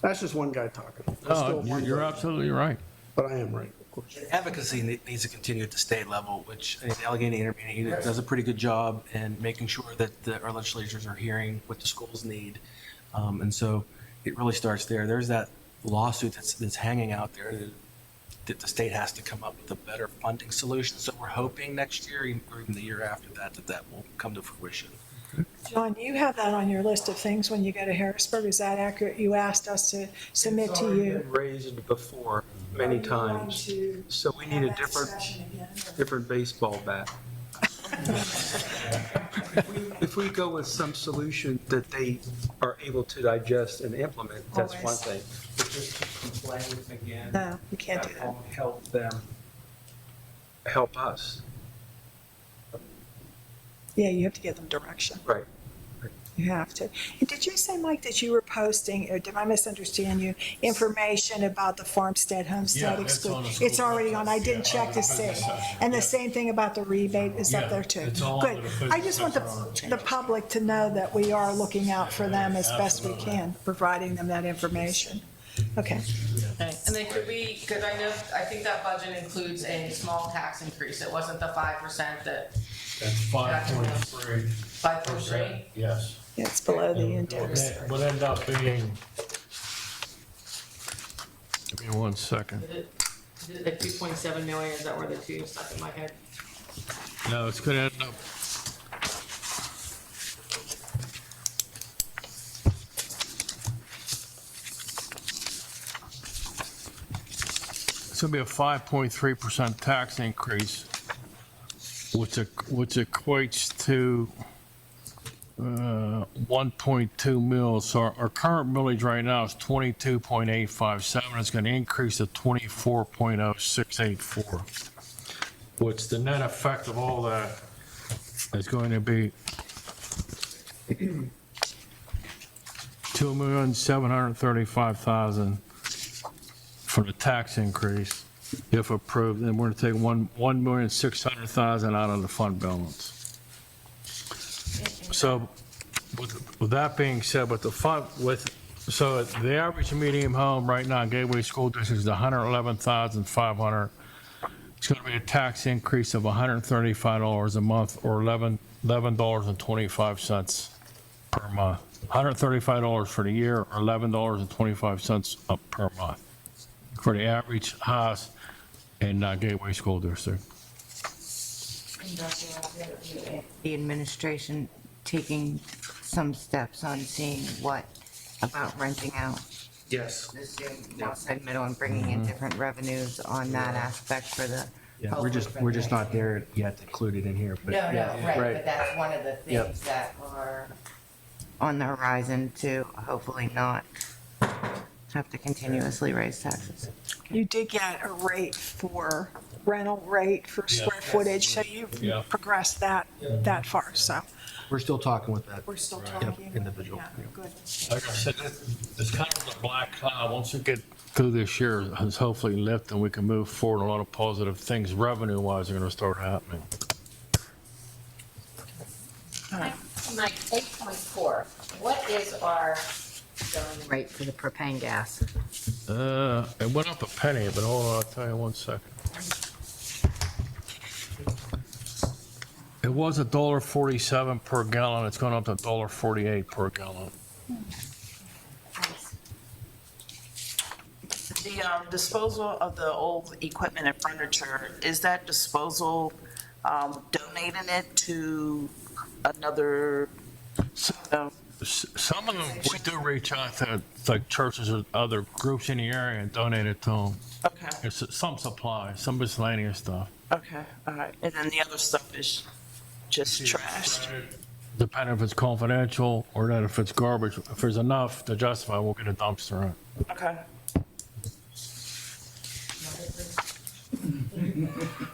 That's just one guy talking. No, you're absolutely right. But I am right, of course. Advocacy needs to continue at the state level, which I think the Allegheny Intermediate Unit does a pretty good job in making sure that our legislatures are hearing what the schools need. And so it really starts there. There's that lawsuit that's hanging out there that the state has to come up with a better funding solution. So we're hoping next year or even the year after that will come to fruition. John, you have that on your list of things when you go to Harrisburg. Is that accurate? You asked us to submit to you. It's already been raised before many times, so we need a different baseball bat. If we go with some solution that they are able to digest and implement, that's one thing. But just to complain again. No, you can't do that. Won't help them, help us. Yeah, you have to give them direction. Right. You have to. And did you say, Mike, that you were posting, or did I misunderstand you, information about the farmstead homestead Yeah, it's exclusion? on the school It's already on, I website. didn't Yeah, check to on the see. business section. And the Yeah. same thing about the rebate is up Yeah, there too? it's all Good. under the business I just want section on the public to know that we are looking out for them as best we Absolutely. can, providing them that information. Okay. Okay. And then could we, because I think that budget includes a small tax increase. It wasn't the 5% that, That's 5.3. 5.3? Yes. It's below the index. Would end up being, give me 1 second. Is it like 2.7 million? Is that where the two stuck in my head? No, it's gonna end up. It's gonna be a 5.3% tax increase, which equates to 1.2 mils. So our current millage right now is 22.857. It's going to increase to 24.0684. What's the net effect of all that is going to be 2,735,000 for the tax increase, if approved. And we're going to take 1,600,000 out of the fund balance. So with that being said, with the fund, so the average medium home right now in Gateway School District is 111,500. It's going to be a tax increase of $135 a month, or $11.25 per month. $135 for the year, or $11.25 up per month for the average house in Gateway School District. The administration taking some steps on seeing what about renting out Yes. the student outside middle and bringing in different revenues on that aspect for the. Yeah, we're just not there yet to include it in here, but. No, yeah, right, but that's one of the Yep. things that are on the horizon to hopefully not have to continuously raise taxes. You did get a rate for, rental rate for square footage, so you've Yeah. progressed that far, so We're still talking with that. we're still Yep, talking. individual. Yeah, good. Like I said, it's kind of a black cloud. Once we get through this year, it's hopefully lift and we can move forward. A lot of positive things revenue-wise are going to start happening. Mike, 8.4, what is our going rate for the propane gas? It went up a penny, but hold on, I'll tell you 1 second. It was $1.47 per gallon. It's gone up to $1.48 per gallon. The disposal of the old equipment and furniture, is that disposal donating it to another? Some of them, we do reach out to like churches or other groups in the area and donate it to them. Okay, It's some supply, some miscellaneous stuff. okay, all right. And then the other stuff is just trashed? Depending if it's confidential or that if it's garbage. If there's enough to justify, we'll get a dumpster in. Okay.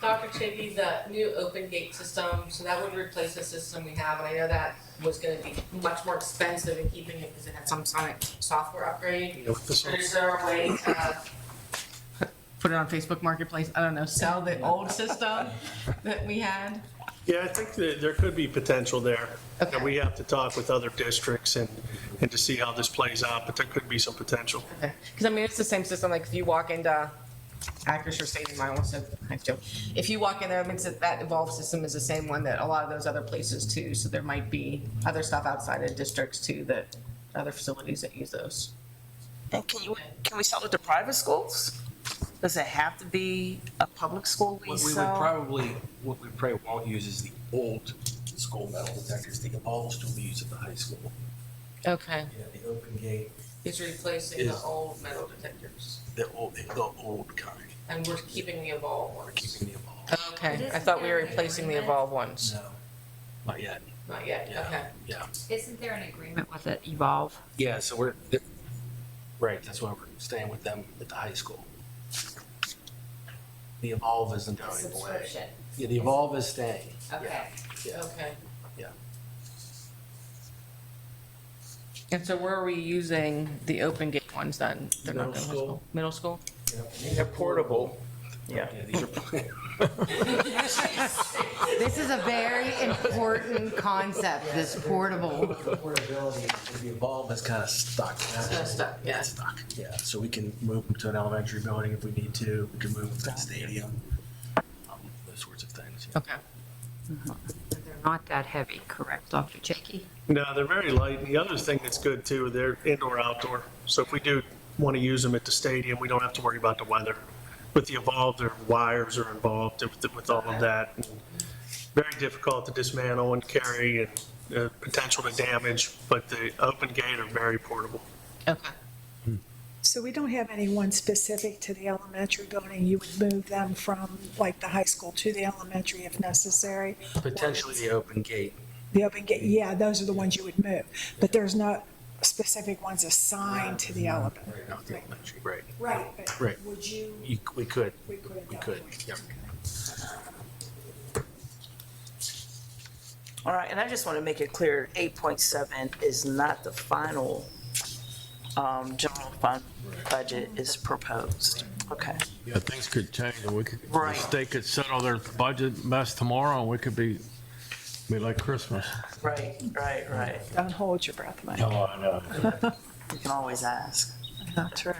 Dr. Chiggy, the new open gate system, so that would replace the system we have, and I know that was gonna be much more expensive in keeping it because it had some sonic software upgrade. Is there a way to put it on Facebook Marketplace, I don't know, sell the old system that we had? Yeah, I think that there could be potential there. And we have to talk with other districts and to see how this plays out, but there could be some potential. Because I mean, it's the same system, like if you walk into Acrisure Stadium, I almost said, I joke. If you walk in there, it means that Evolve system is the same one that a lot of those other places too. So there might be other stuff outside of districts too, that other facilities that use those. And can we sell it to private schools? Does it have to be a public school we What we sell? what we probably won't use is the old school metal detectors. The Evolve still be used at the high school. Okay. Yeah, the open gate, It's replacing the old metal detectors. the old kind. And we're keeping the Evolve ones. Keeping the Evolve. Okay, I thought we were replacing the Evolve ones. No, not yet. Not yet, Yeah. okay. Yeah. Isn't there an agreement with it, Evolve? Yeah, so right, that's why we're staying with them at the high school. The Evolve isn't going away. Subscription. Yeah, the Evolve is staying. Okay. Yeah, Okay. yeah. And so where are we using the open gate ones then? They're not Middle going to school. Middle school? They're portable. Yeah. These are This is a very important concept, this portable. portability. The Evolve is kind of stuck. Stuck, yeah. Stuck. Yeah, so we can move them to an elementary building if we need to. We can move them to the stadium. Those sorts of things. Yeah. Okay. They're not that heavy, correct, Dr. Jakey? No, they're very light. And the other thing that's good too, they're indoor, outdoor. So if we do want to use them at the stadium, we don't have to worry about the weather. With the Evolve, their wires are involved with all of that. And very difficult to dismantle and carry and potential to damage, but the open gate are very portable. Okay. So we don't have any one specific to the elementary building. You would move them from like the high school to the elementary if necessary. Potentially the open gate. The open gate, yeah, those are the ones you would move. But there's not specific ones assigned to the elementary. Not the elementary, right. Right, but Right. would you? We could. We could. We could, yep. All right, and I just want to make it clear, 8.7 is not the final general fund budget is proposed. Okay. Yeah, things could change, and we could, the Right. state could settle their budget mess tomorrow, and we could be like Christmas. Right. Don't hold your breath, Mike. Oh, I know. You can always ask. True.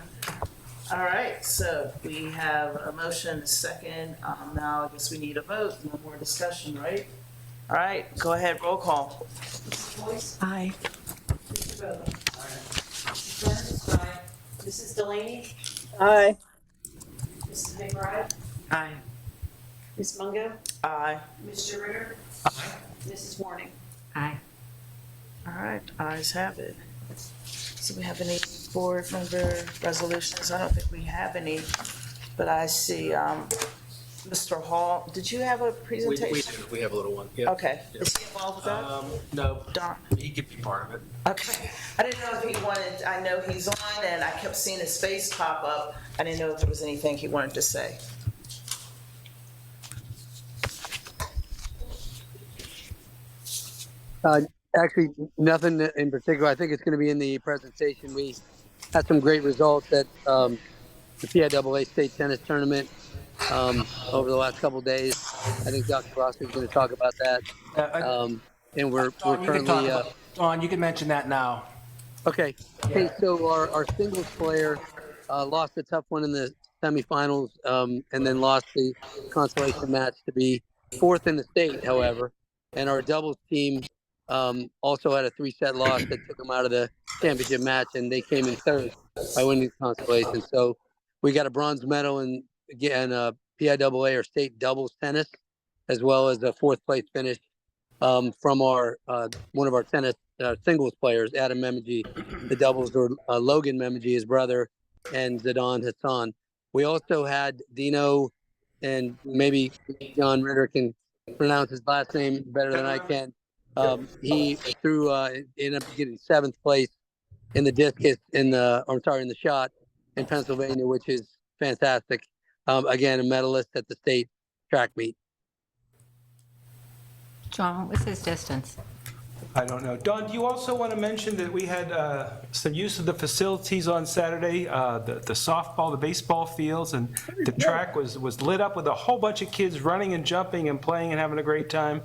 All right, so we have a motion, a second. Now I guess we need a vote, no more discussion, right? All right, go ahead, roll call. Boyce? Aye. Mr. Bowman? Mrs. Burns? Aye. Mrs. Delaney? Aye. Mrs. McBride? Aye. Ms. Mungo? Aye. Mr. Ritter? Mrs. Warning? Aye. All right, ayes have it. So we have any board member resolutions? I don't think we have any, but I see, Mr. Hall, did you have a We presentation? do. We have a little one. Yeah. Okay, is he involved with that? No, Don? he could be part of it. Okay, I didn't know if he wanted, I know he's on and I kept seeing his face pop up. I didn't know if there was anything he wanted to say. Actually, nothing in particular. I think it's going to be in the presentation. We had some great results at the PIAA state tennis tournament over the last couple of days. I think Dr. Rossi is going to talk about that. And we're currently. Dawn, you can mention that now. Okay. Hey, so our singles player lost a tough one in the semifinals, and then lost the consolation match to be fourth in the state, however. And our doubles team also had a 3-set loss that took them out of the championship match, and they came in third by winning the consolation. So we got a bronze medal in PIAA or state doubles tennis, as well as a 4th place finish from our one of our tennis singles players, Adam Memegi. The doubles were Logan Memegi, his brother, and Zidane Hassan. We also had Dino, and maybe John Ritter can pronounce his last name better than I can. He ended up getting 7th place in the discus in the shot in Pennsylvania, which is fantastic. Again, a medalist at the state track meet. John, what was his distance? I don't know. Don, do you also want to mention that we had some use of the facilities on Saturday, the softball, the baseball fields, and the track was lit up with a whole bunch of kids running and jumping and playing and having a great time?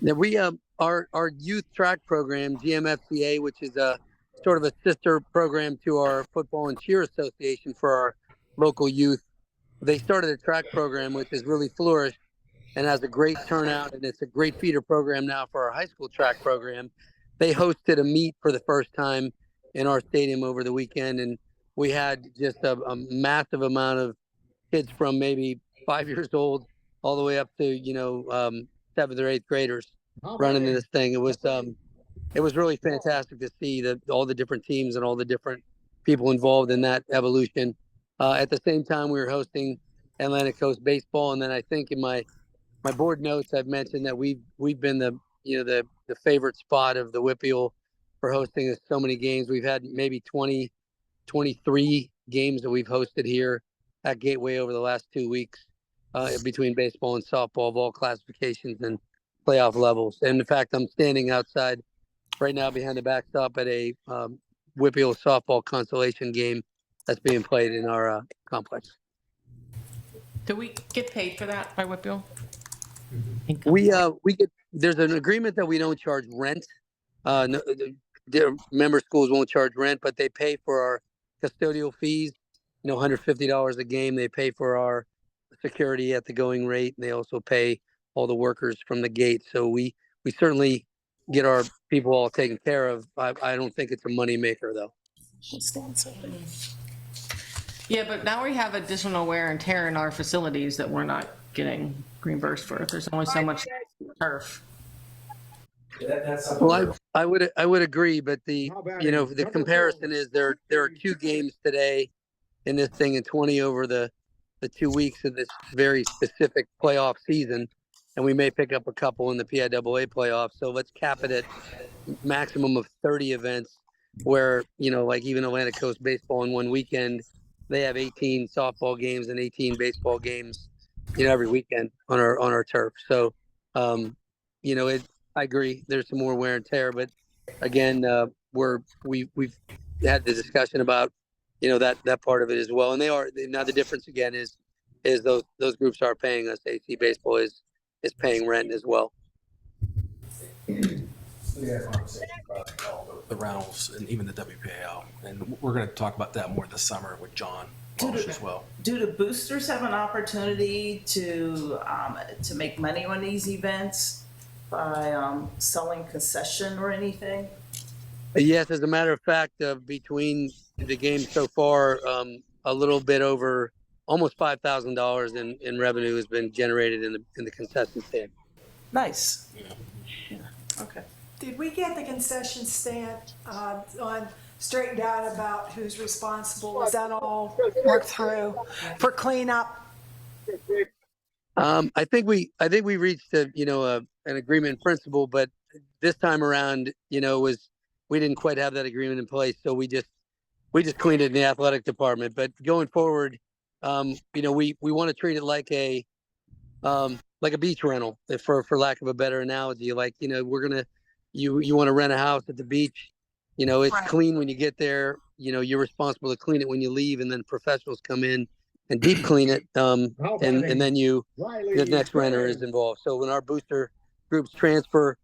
Yeah, we our youth track program, GMFCA, which is a sort of a sister program to our football and cheer association for our local youth. They started a track program which has really flourished and has a great turnout, and it's a great feeder program now for our high school track program. They hosted a meet for the first time in our stadium over the weekend, and we had just a massive amount of kids from maybe 5 years old all the way up to 7th or 8th graders running in this thing. It was really fantastic to see all the different teams and all the different people involved in that evolution. At the same time, we were hosting Atlantic Coast baseball, and then I think in my board notes, I've mentioned that we've been the favorite spot of the WPIAL for hosting so many games. We've had maybe 23 games that we've hosted here at Gateway over the last 2 weeks between baseball and softball of all classifications and playoff levels. And in fact, I'm standing outside right now behind the backstop at a Whippeal softball consolation game that's being played in our complex. Do we get paid for that by Whitfield? We get, there's an agreement that we don't charge rent. No, the member schools won't charge rent, but they pay for our custodial fees. You know, $150 a game. They pay for our security at the going rate, and they also pay all the workers from the gate. So we certainly get our people all taken care of. I don't think it's a money maker though. Yeah, but now we have additional wear and tear in our facilities that we're not getting reimbursed for. There's only so much turf. Well, I would agree, but the comparison is there are 2 games today in this thing and 20 over the 2 weeks of this very specific playoff season, and we may pick up a couple in the PIAA playoffs. So let's cap it at maximum of 30 events, where like even Atlantic Coast baseball in one weekend, they have 18 softball games and 18 baseball games, every weekend on our turf. So, I agree. There's some more wear and tear, but again, we've had the discussion about that part of it as well. And now the difference again is those groups are paying us. AC Baseball is paying rent as well. We had a conversation about the rentals and even the WPAL, and we're going to talk about that more this summer with John Walsh as well. Do the boosters have an opportunity to make money on these events by selling concession or anything? Yes, as a matter of fact, between the games so far, a little bit over almost $5,000 in revenue has been generated in the concession stand. Nice. Yeah. Okay. Did we get the concession stand straightened out about who's responsible? Was that all worked through for cleanup? I think we reached an agreement in principle, but this time around, we didn't quite have that agreement in place, so we just cleaned it in the athletic department. But going forward, we want to treat it like a beach rental, for lack of a better analogy. Like, you want to rent a house at the beach, it's Right. clean when you get there, you're responsible to clean it when you leave, and then professionals come in and deep clean it. And then the next renter is involved. So when our booster groups transfer,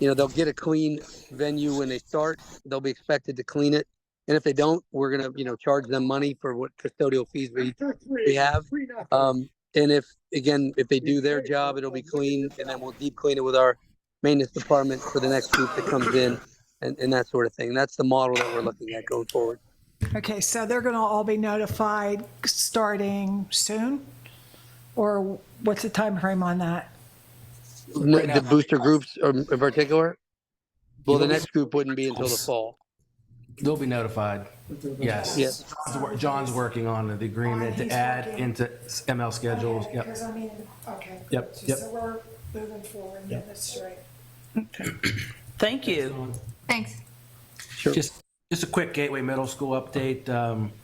they'll get a clean venue when they start. They'll be expected to clean it. And if they don't, we're going to, charge them money for what custodial fees we have. And if they do their job, it'll be clean, and then we'll deep clean it with our maintenance department for the next group that comes in, and that sort of thing. That's the model that we're looking at going forward. Okay, so they're going to all be notified starting soon? Or what's the time frame on that? The booster groups in particular? Well, the next group wouldn't be until the fall. They'll be notified. Yes. Yes. John's working on the agreement to add into ML schedules. Okay, Yep. because okay. Yep, So yep. we're moving forward and getting this straight. Thank you. Thanks. Sure. Just a quick Gateway Middle School update.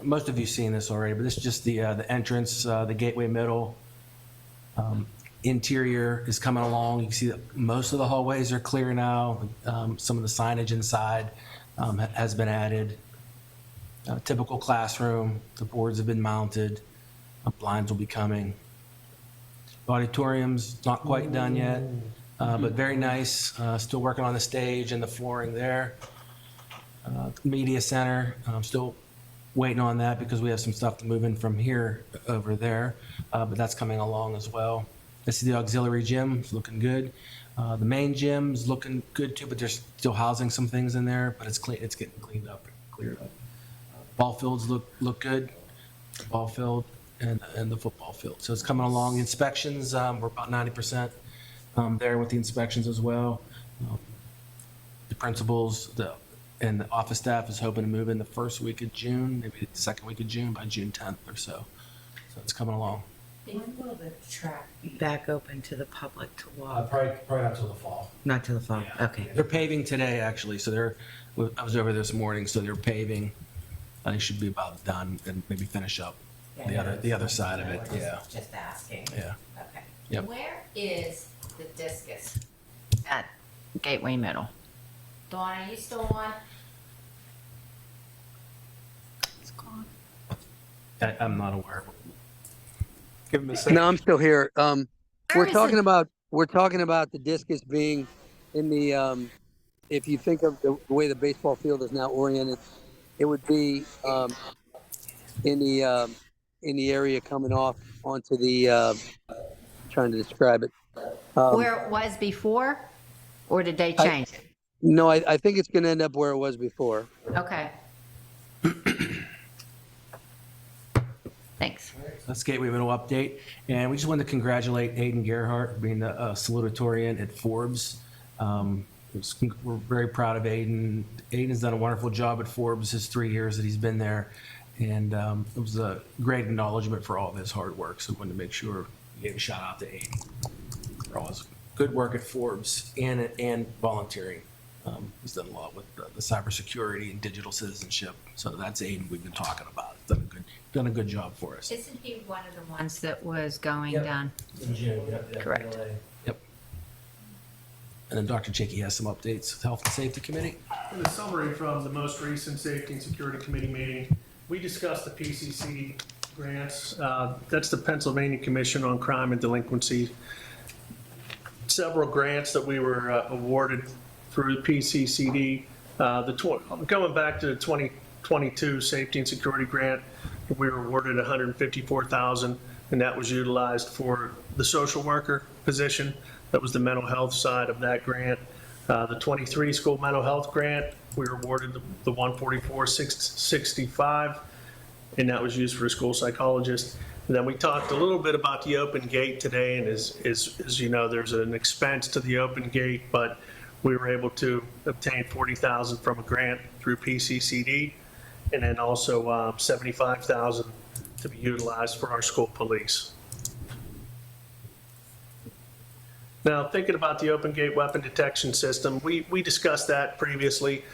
Most of you seen this already, but this is just the entrance, the Gateway Middle. Interior is coming along. You can see that most of the hallways are clear now. Some of the signage inside has been added. Typical classroom. The boards have been mounted. Blinds will be coming. Auditorium's not quite done yet, but very nice. Still working on the stage and the flooring there. Media center, I'm still waiting on that because we have some stuff to move in from here over there, but that's coming along as well. This is the auxiliary gym, it's looking good. The main gym's looking good too, but there's still housing some things in there, but it's clean. It's getting cleaned up, cleared up. Ball fields look good. The ball field and the football field. So it's coming along. Inspections, we're about 90% there with the inspections as well. The principals and the office staff is hoping to move in the first week of June, maybe the second week of June, by June 10th or so. So it's coming along. When will the track be back open to the public to walk? Probably not till the fall. Not till the fall, okay. They're paving today, actually. So I was over this morning, so they're paving. They should be about done and maybe finish up the other side of it. Yeah. Just asking. Yeah. Okay. Yep. Where is the discus? At Gateway Middle. Dawn, are you still on? I'm not aware. Give him a second. No, I'm still here. Where We're is talking it? about the discus being in the if you think of the way the baseball field is now oriented, it would be in the area coming off onto the trying to describe it. Where it was before? Or did they I change it? no, I think it's going to end up where it was before. Okay. Thanks. That's Gateway Middle update, and we just wanted to congratulate Aiden Gerhardt for being the salutatorian at Forbes. We're very proud of Aiden. Aiden's done a wonderful job at Forbes his 3 years that he's been there, and it was a great acknowledgement for all of his hard work. So we wanted to make sure we gave a shout out to Aiden for all his good work at Forbes and volunteering. He's done a lot with the cybersecurity and digital citizenship. So that's Aiden we've been talking about. Done a good job for us. Isn't he one of the ones that was going Yep. down? In June, yep. Correct. Yep. And then Dr. Chickie has some updates with Health and Safety Committee. In the summary from the most recent Safety and Security Committee meeting, we discussed the PCC grants. That's the Pennsylvania Commission on Crime and Delinquency. Several grants that we were awarded through the PCCD. Going back to the 2022 Safety and Security Grant, we were awarded $154,000, and that was utilized for the social worker position. That was the mental health side of that grant. The 23 school mental health grant, we were awarded the $144,665, and that was used for a school psychologist. And then we talked a little bit about the open gate today, and as you know, there's an expense to the open gate, but we were able to obtain $40,000 from a grant through PCCD, and then also $75,000 to be utilized for our school police. Now, thinking about the open gate weapon detection system, we discussed that previously.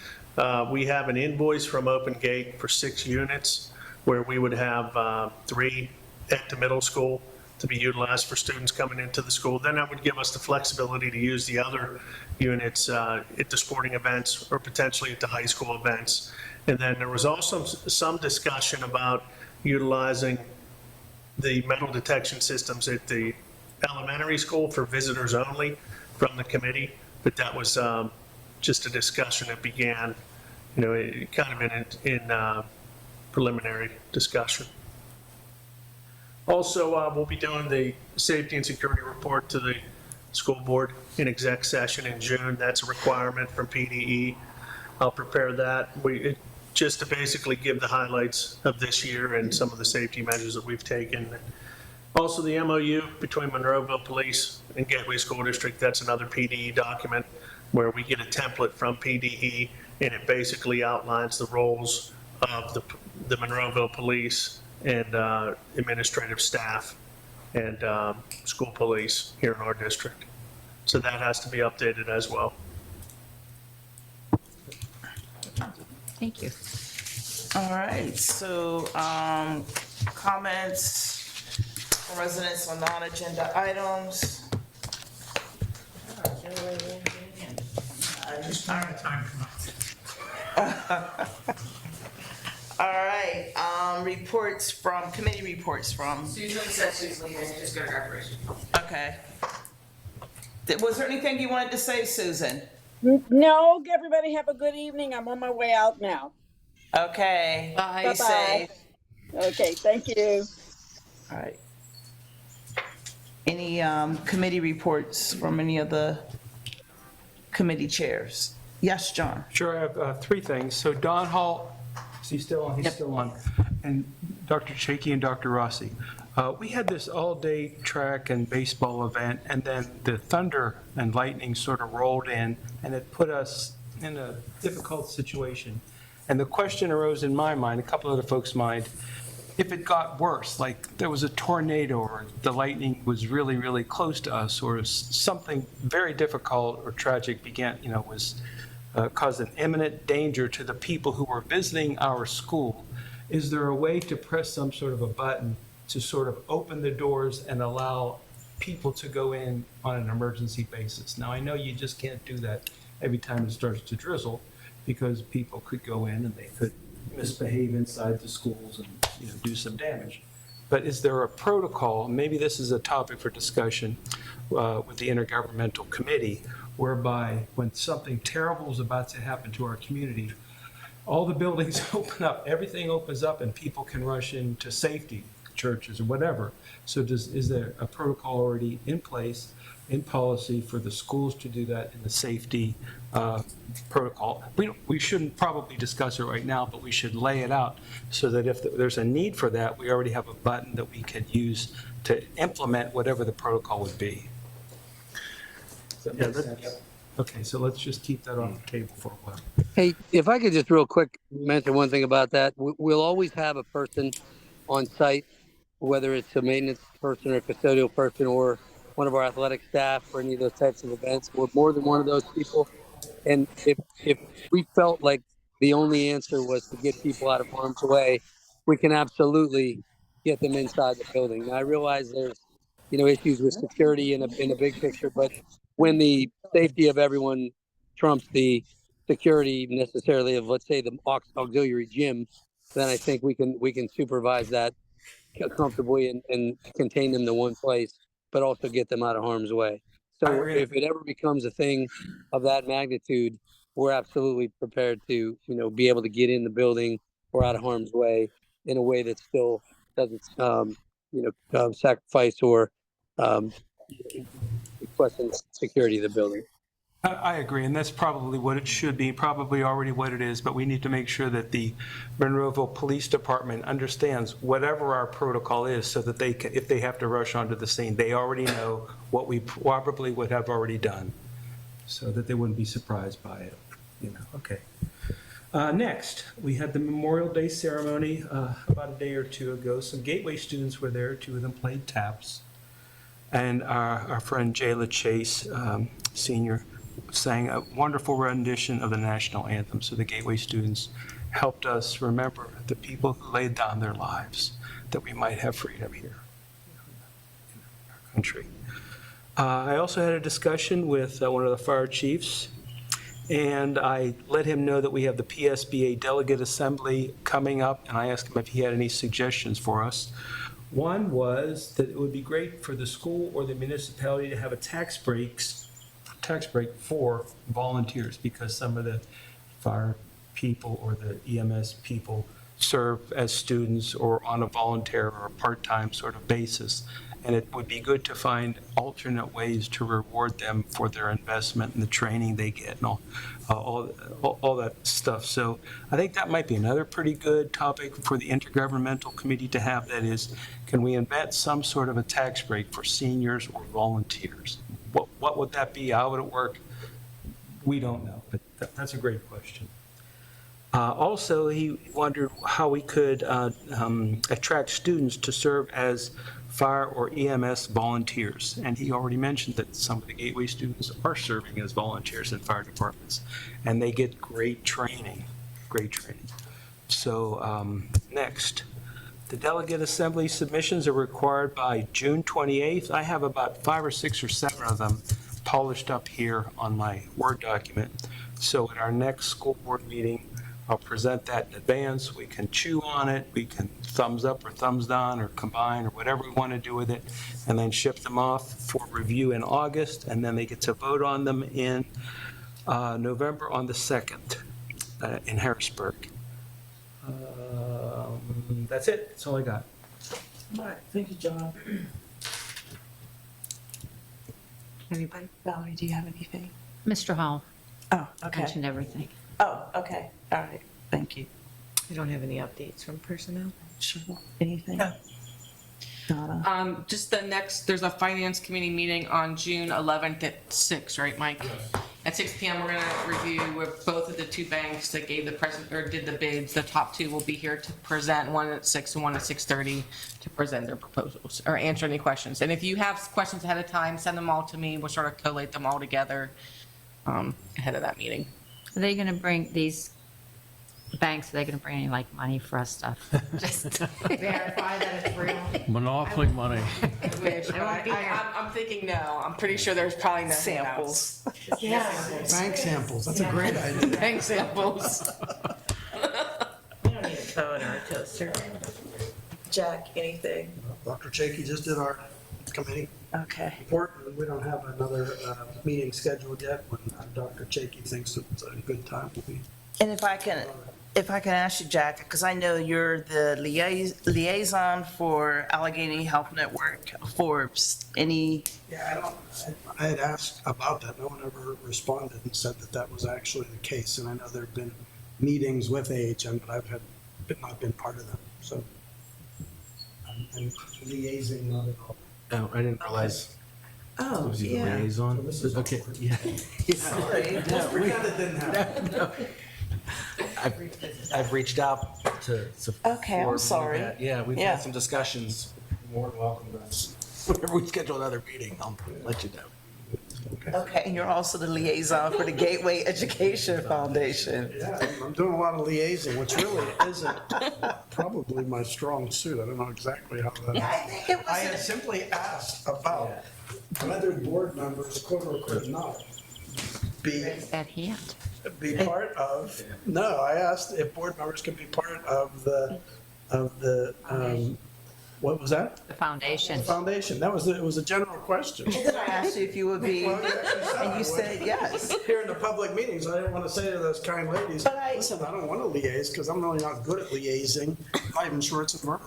We have an invoice from Open Gate for 6 units, where we would have 3 at the middle school to be utilized for students coming into the school. Then that would give us the flexibility to use the other units at the sporting events or potentially at the high school events. And then there was also some discussion about utilizing the metal detection systems at the elementary school for visitors only from the committee, but that was just a discussion that began, kind of in preliminary discussion. Also, we'll be doing the safety and security report to the school board in exec session in June. That's a requirement from PDE. I'll prepare that. Just to basically give the highlights of this year and some of the safety measures that we've taken. Also, the MOU between Monroeville Police and Gateway School District, that's another PDE document where we get a template from PDE, and it basically outlines the roles of the Monroeville Police and administrative staff and school police here in our district. So that has to be updated as well. Thank you. All right, so comments from residents on non-agenda items. I'm just trying to time come All right, committee reports from. Susan said she's leaving, just go to preparation. Okay. Was there anything you wanted to say, Susan? No, everybody have a good evening. I'm on my way out now. Okay. Bye. Be safe. Okay, thank you. All right. Any committee reports from any of the committee chairs? Yes, John. Sure, I have 3 things. So Don Hall, is he still on? He's still on. And Dr. Chakey and Dr. Rossi. We had this all-day track and baseball event, and then the thunder and lightning sort of rolled in, and it put us in a difficult situation. And the question arose in my mind, a couple other folks' mind, if it got worse, like there was a tornado or the lightning was really, really close to us, or something very difficult or tragic caused an imminent danger to the people who were visiting our school, is there a way to press some sort of a button to sort of open the doors and allow people to go in on an emergency basis? Now, I know you just can't do that every time it starts to drizzle, because people could go in and they could misbehave inside the schools and, do some damage. But is there a protocol, maybe this is a topic for discussion with the Intergovernmental Committee, whereby when something terrible is about to happen to our community, all the buildings open up, everything opens up, and people can rush into safety, churches or whatever. So is there a protocol already in place, in policy, for the schools to do that in the safety protocol? We shouldn't probably discuss it right now, but we should lay it out so that if there's a need for that, we already have a button that we could use to implement whatever the protocol would be. Does that make sense? Okay, so let's just keep that on the table for a while. Hey, if I could just real quick mention one thing about that, we'll always have a person on site, whether it's a maintenance person or a custodial person or one of our athletic staff for any of those types of events. We're more than one of those people. And if we felt like the only answer was to get people out of harm's way, we can absolutely get them inside the building. Now, I realize there's, issues with security in a big picture, but when the safety of everyone trumps the security necessarily of, let's say, the auxiliary gym, then I think we can supervise that comfortably and contain them to one place, but also get them out of harm's way. So if it ever becomes a thing of that magnitude, we're absolutely prepared to, be able to get in the building or out of harm's way in a way that still doesn't, sacrifice or question security of the building. I agree, and that's probably what it should be, probably already what it is, but we need to make sure that the Monroeville Police Department understands whatever our protocol is so that they can, if they have to rush onto the scene, they already know what we probably would have already done so that they wouldn't be surprised by it, okay. Next, we had the Memorial Day ceremony about a day or two ago. Some Gateway students were there, 2 of them played taps, and our friend Jayla Chase, senior, sang a wonderful rendition of the national anthem. So the Gateway students helped us remember the people who laid down their lives that we might have freedom here in our country. I also had a discussion with one of the fire chiefs, and I let him know that we have the PSBA Delegate Assembly coming up, and I asked him if he had any suggestions for us. One was that it would be great for the school or the municipality to have a tax break for volunteers, because some of the fire people or the EMS people serve as students or on a volunteer or a part-time sort of basis. And it would be good to find alternate ways to reward them for their investment and the training they get and all that stuff. So I think that might be another pretty good topic for the Intergovernmental Committee to have. That is, can we invent some sort of a tax break for seniors or volunteers? What would that be? How would it work? We don't know, but that's a great question. Also, he wondered how we could attract students to serve as fire or EMS volunteers. And he already mentioned that some of the Gateway students are serving as volunteers in fire departments, and they get great training. So next, the Delegate Assembly submissions are required by June 28th. I have about 5 or 6 or 7 of them polished up here on my Word document. So at our next school board meeting, I'll present that in advance. We can chew on it. We can thumbs up or thumbs down or combine or whatever we want to do with it, and then ship them off for review in August, and then they get to vote on them in November on the 2nd in Harrisburg. That's it. That's all I got. All right, thank you, John. Anybody? Valerie, do you have anything? Mr. Hall Oh, okay. mentioned everything. Oh, okay. All right. Thank you. We don't have any updates from personnel. Sure. Anything? No. Donna? Just there's a finance committee meeting on June 11th at 6, right, Mike? At 6 p.m. we're gonna review with both of the 2 banks that gave the present or did the bids. The top 2 will be here to present, one at 6 and one at 6:30 to present their proposals or answer any questions. And if you have questions ahead of time, send them all to me. We'll sort of collate them all together ahead of that meeting. Are they going to bring these banks, are they going to bring any like money for us stuff? Just Verify that it's real. Monopoly money. Wish, but I'm thinking no. I'm pretty sure there's probably no Samples. Yeah. Bank samples, that's a great idea. Bank samples. We don't need a cone or a toaster. Jack, anything? Dr. Chaky just did our committee Okay. report, and we don't have another meeting scheduled yet. When Dr. Chaky thinks it's a good time, we'll be. And if I can ask you, Jack, because I know you're the liaison for Allegheny Health Network, Forbes, any, Yeah, I had asked about that. No one ever responded and said that that was actually the case. And I know there have been meetings with AHN, but I've not been part of them. So I'm liaising not at all. Oh, I didn't realize. oh, Was he the yeah. liaison? Okay, yeah. Sorry. Let's pretend it didn't happen. No. I've reached out to. Okay, I'm Ford. sorry. Yeah, we've Yeah. had some discussions. You're more than welcome to, whenever we schedule another meeting, I'll let you know. Okay, and you're also the liaison for the Gateway Education Foundation. Yeah, I'm doing a lot of liaising, which really isn't probably my strong suit. I don't know exactly how that. Yeah, I think it was. I had simply asked about whether board members could or could not be that hand. part of. No, I asked if board members could be part of the what was that? The foundation. Foundation. That was it. Was a general question. Then I asked you if you would be, Well, you actually said I and you would. said yes. Here in the public meetings, I didn't want to say to those kind ladies, But I- listen, I don't want to liaise because I'm really not good at liaising. I'm not even sure it's a verb.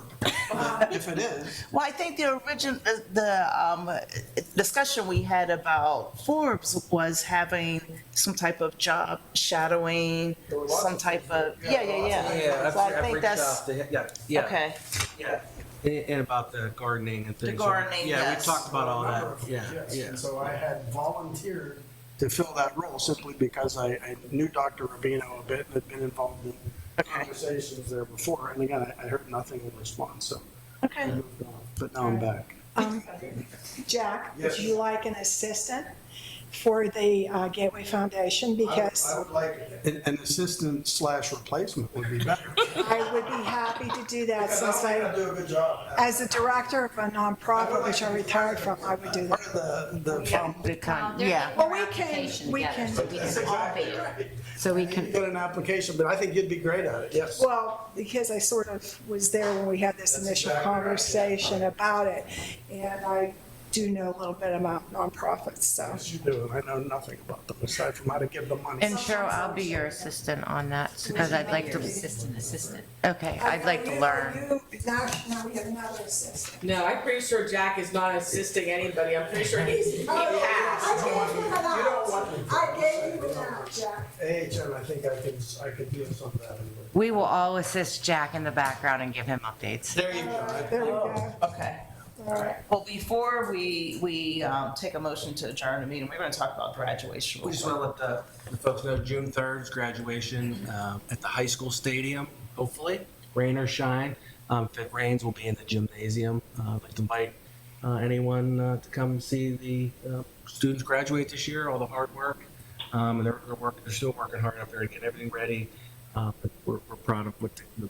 If it is. Well, I think the original, discussion we had about Forbes was having some type of job shadowing, some type of, yeah. Yeah, So I I've think reached that's, out to, yeah. okay. Yeah, and about the gardening and things. gardening, Yeah, yes. we've talked about all that, yeah, Yes, yeah. and so I had volunteered to fill that role simply because I knew Dr. Rubino a bit and had been involved in conversations there before. And again, I heard nothing in response, so. Okay. I moved on. But now I'm back. Jack, Yes. would you like an assistant for the Gateway Foundation? Because I would like an assistant / replacement would be better. I would be happy to do that Because since I don't think I do a good job. as the director of a nonprofit, which I retired from, I would do that. Part of the Yeah. Well, we can. So we can all be, so we can, get an application, but I think you'd be great at it, yes. Well, because I sort of was there when we had this initial conversation about it, and I do know a little bit about nonprofits, so. Yes, you do, and I know nothing about them aside from how to give them money. And Cheryl, I'll be your assistant on that because I'd like to. assistant. Okay, I'd like to learn. Now we have another assistant. No, I'm pretty sure Jack is not assisting anybody. I'm pretty sure he's being asked. I gave you an out, Jack. AHM, I think I could do some of that anyway. We will all assist Jack in the background and give him updates. There you go. There we go. Okay. All right. Well, before we take a motion to adjourn the meeting, we're going to talk about graduation. We just want to let the folks know June 3rd is graduation at the high school stadium, hopefully, rain or shine. If it rains, we'll be in the gymnasium. I'd like to invite anyone to come see the students graduate this year, all the hard work. And they're still working hard up there to get everything ready. But we're proud of what the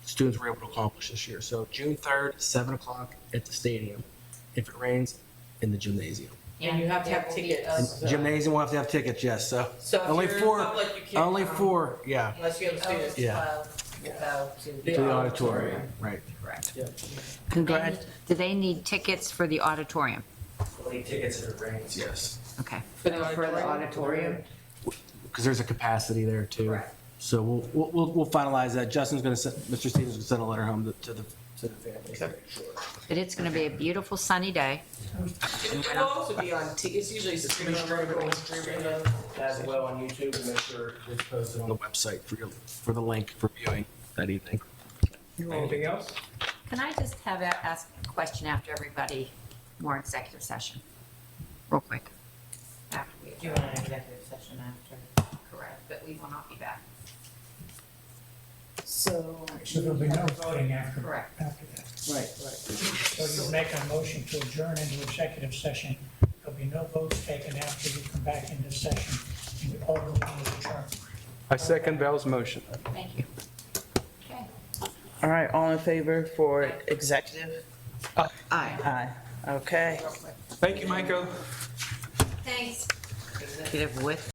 students were able to accomplish this year. So June 3rd, 7 o'clock at the stadium. If it rains, in the gymnasium. And you have to have tickets. Gymnasium will have to have tickets, yes, so. So if only you're in four. public, you can't Only come. 4, yeah, Unless you have a student. yeah, To to the auditorium, right. Correct. Congrats. Do they need tickets for the auditorium? Only tickets if it rains, yes. Okay. For the auditorium? Because there's a capacity there too. Correct. So we'll finalize that. Justin's gonna send, Mr. Stevens will send a letter home to the family. But it's going to be a beautiful sunny day. It will also be on, it's usually streamed As well on YouTube and make sure it's posted on the website for the link for viewing that evening. Anything else? Can I just ask a question after everybody, more executive session? Real quick. After we do an executive session after, correct, but we will not be back. So. So there'll be no voting after Correct. that. Right. So you make a motion to adjourn into executive session. There'll be no votes taken after you come back into session. You all go into adjourn. I second Val's motion. Thank you. Okay. All right, all in favor for executive? Aye. Aye. Okay. Thank you, Miko. Thanks. Executive with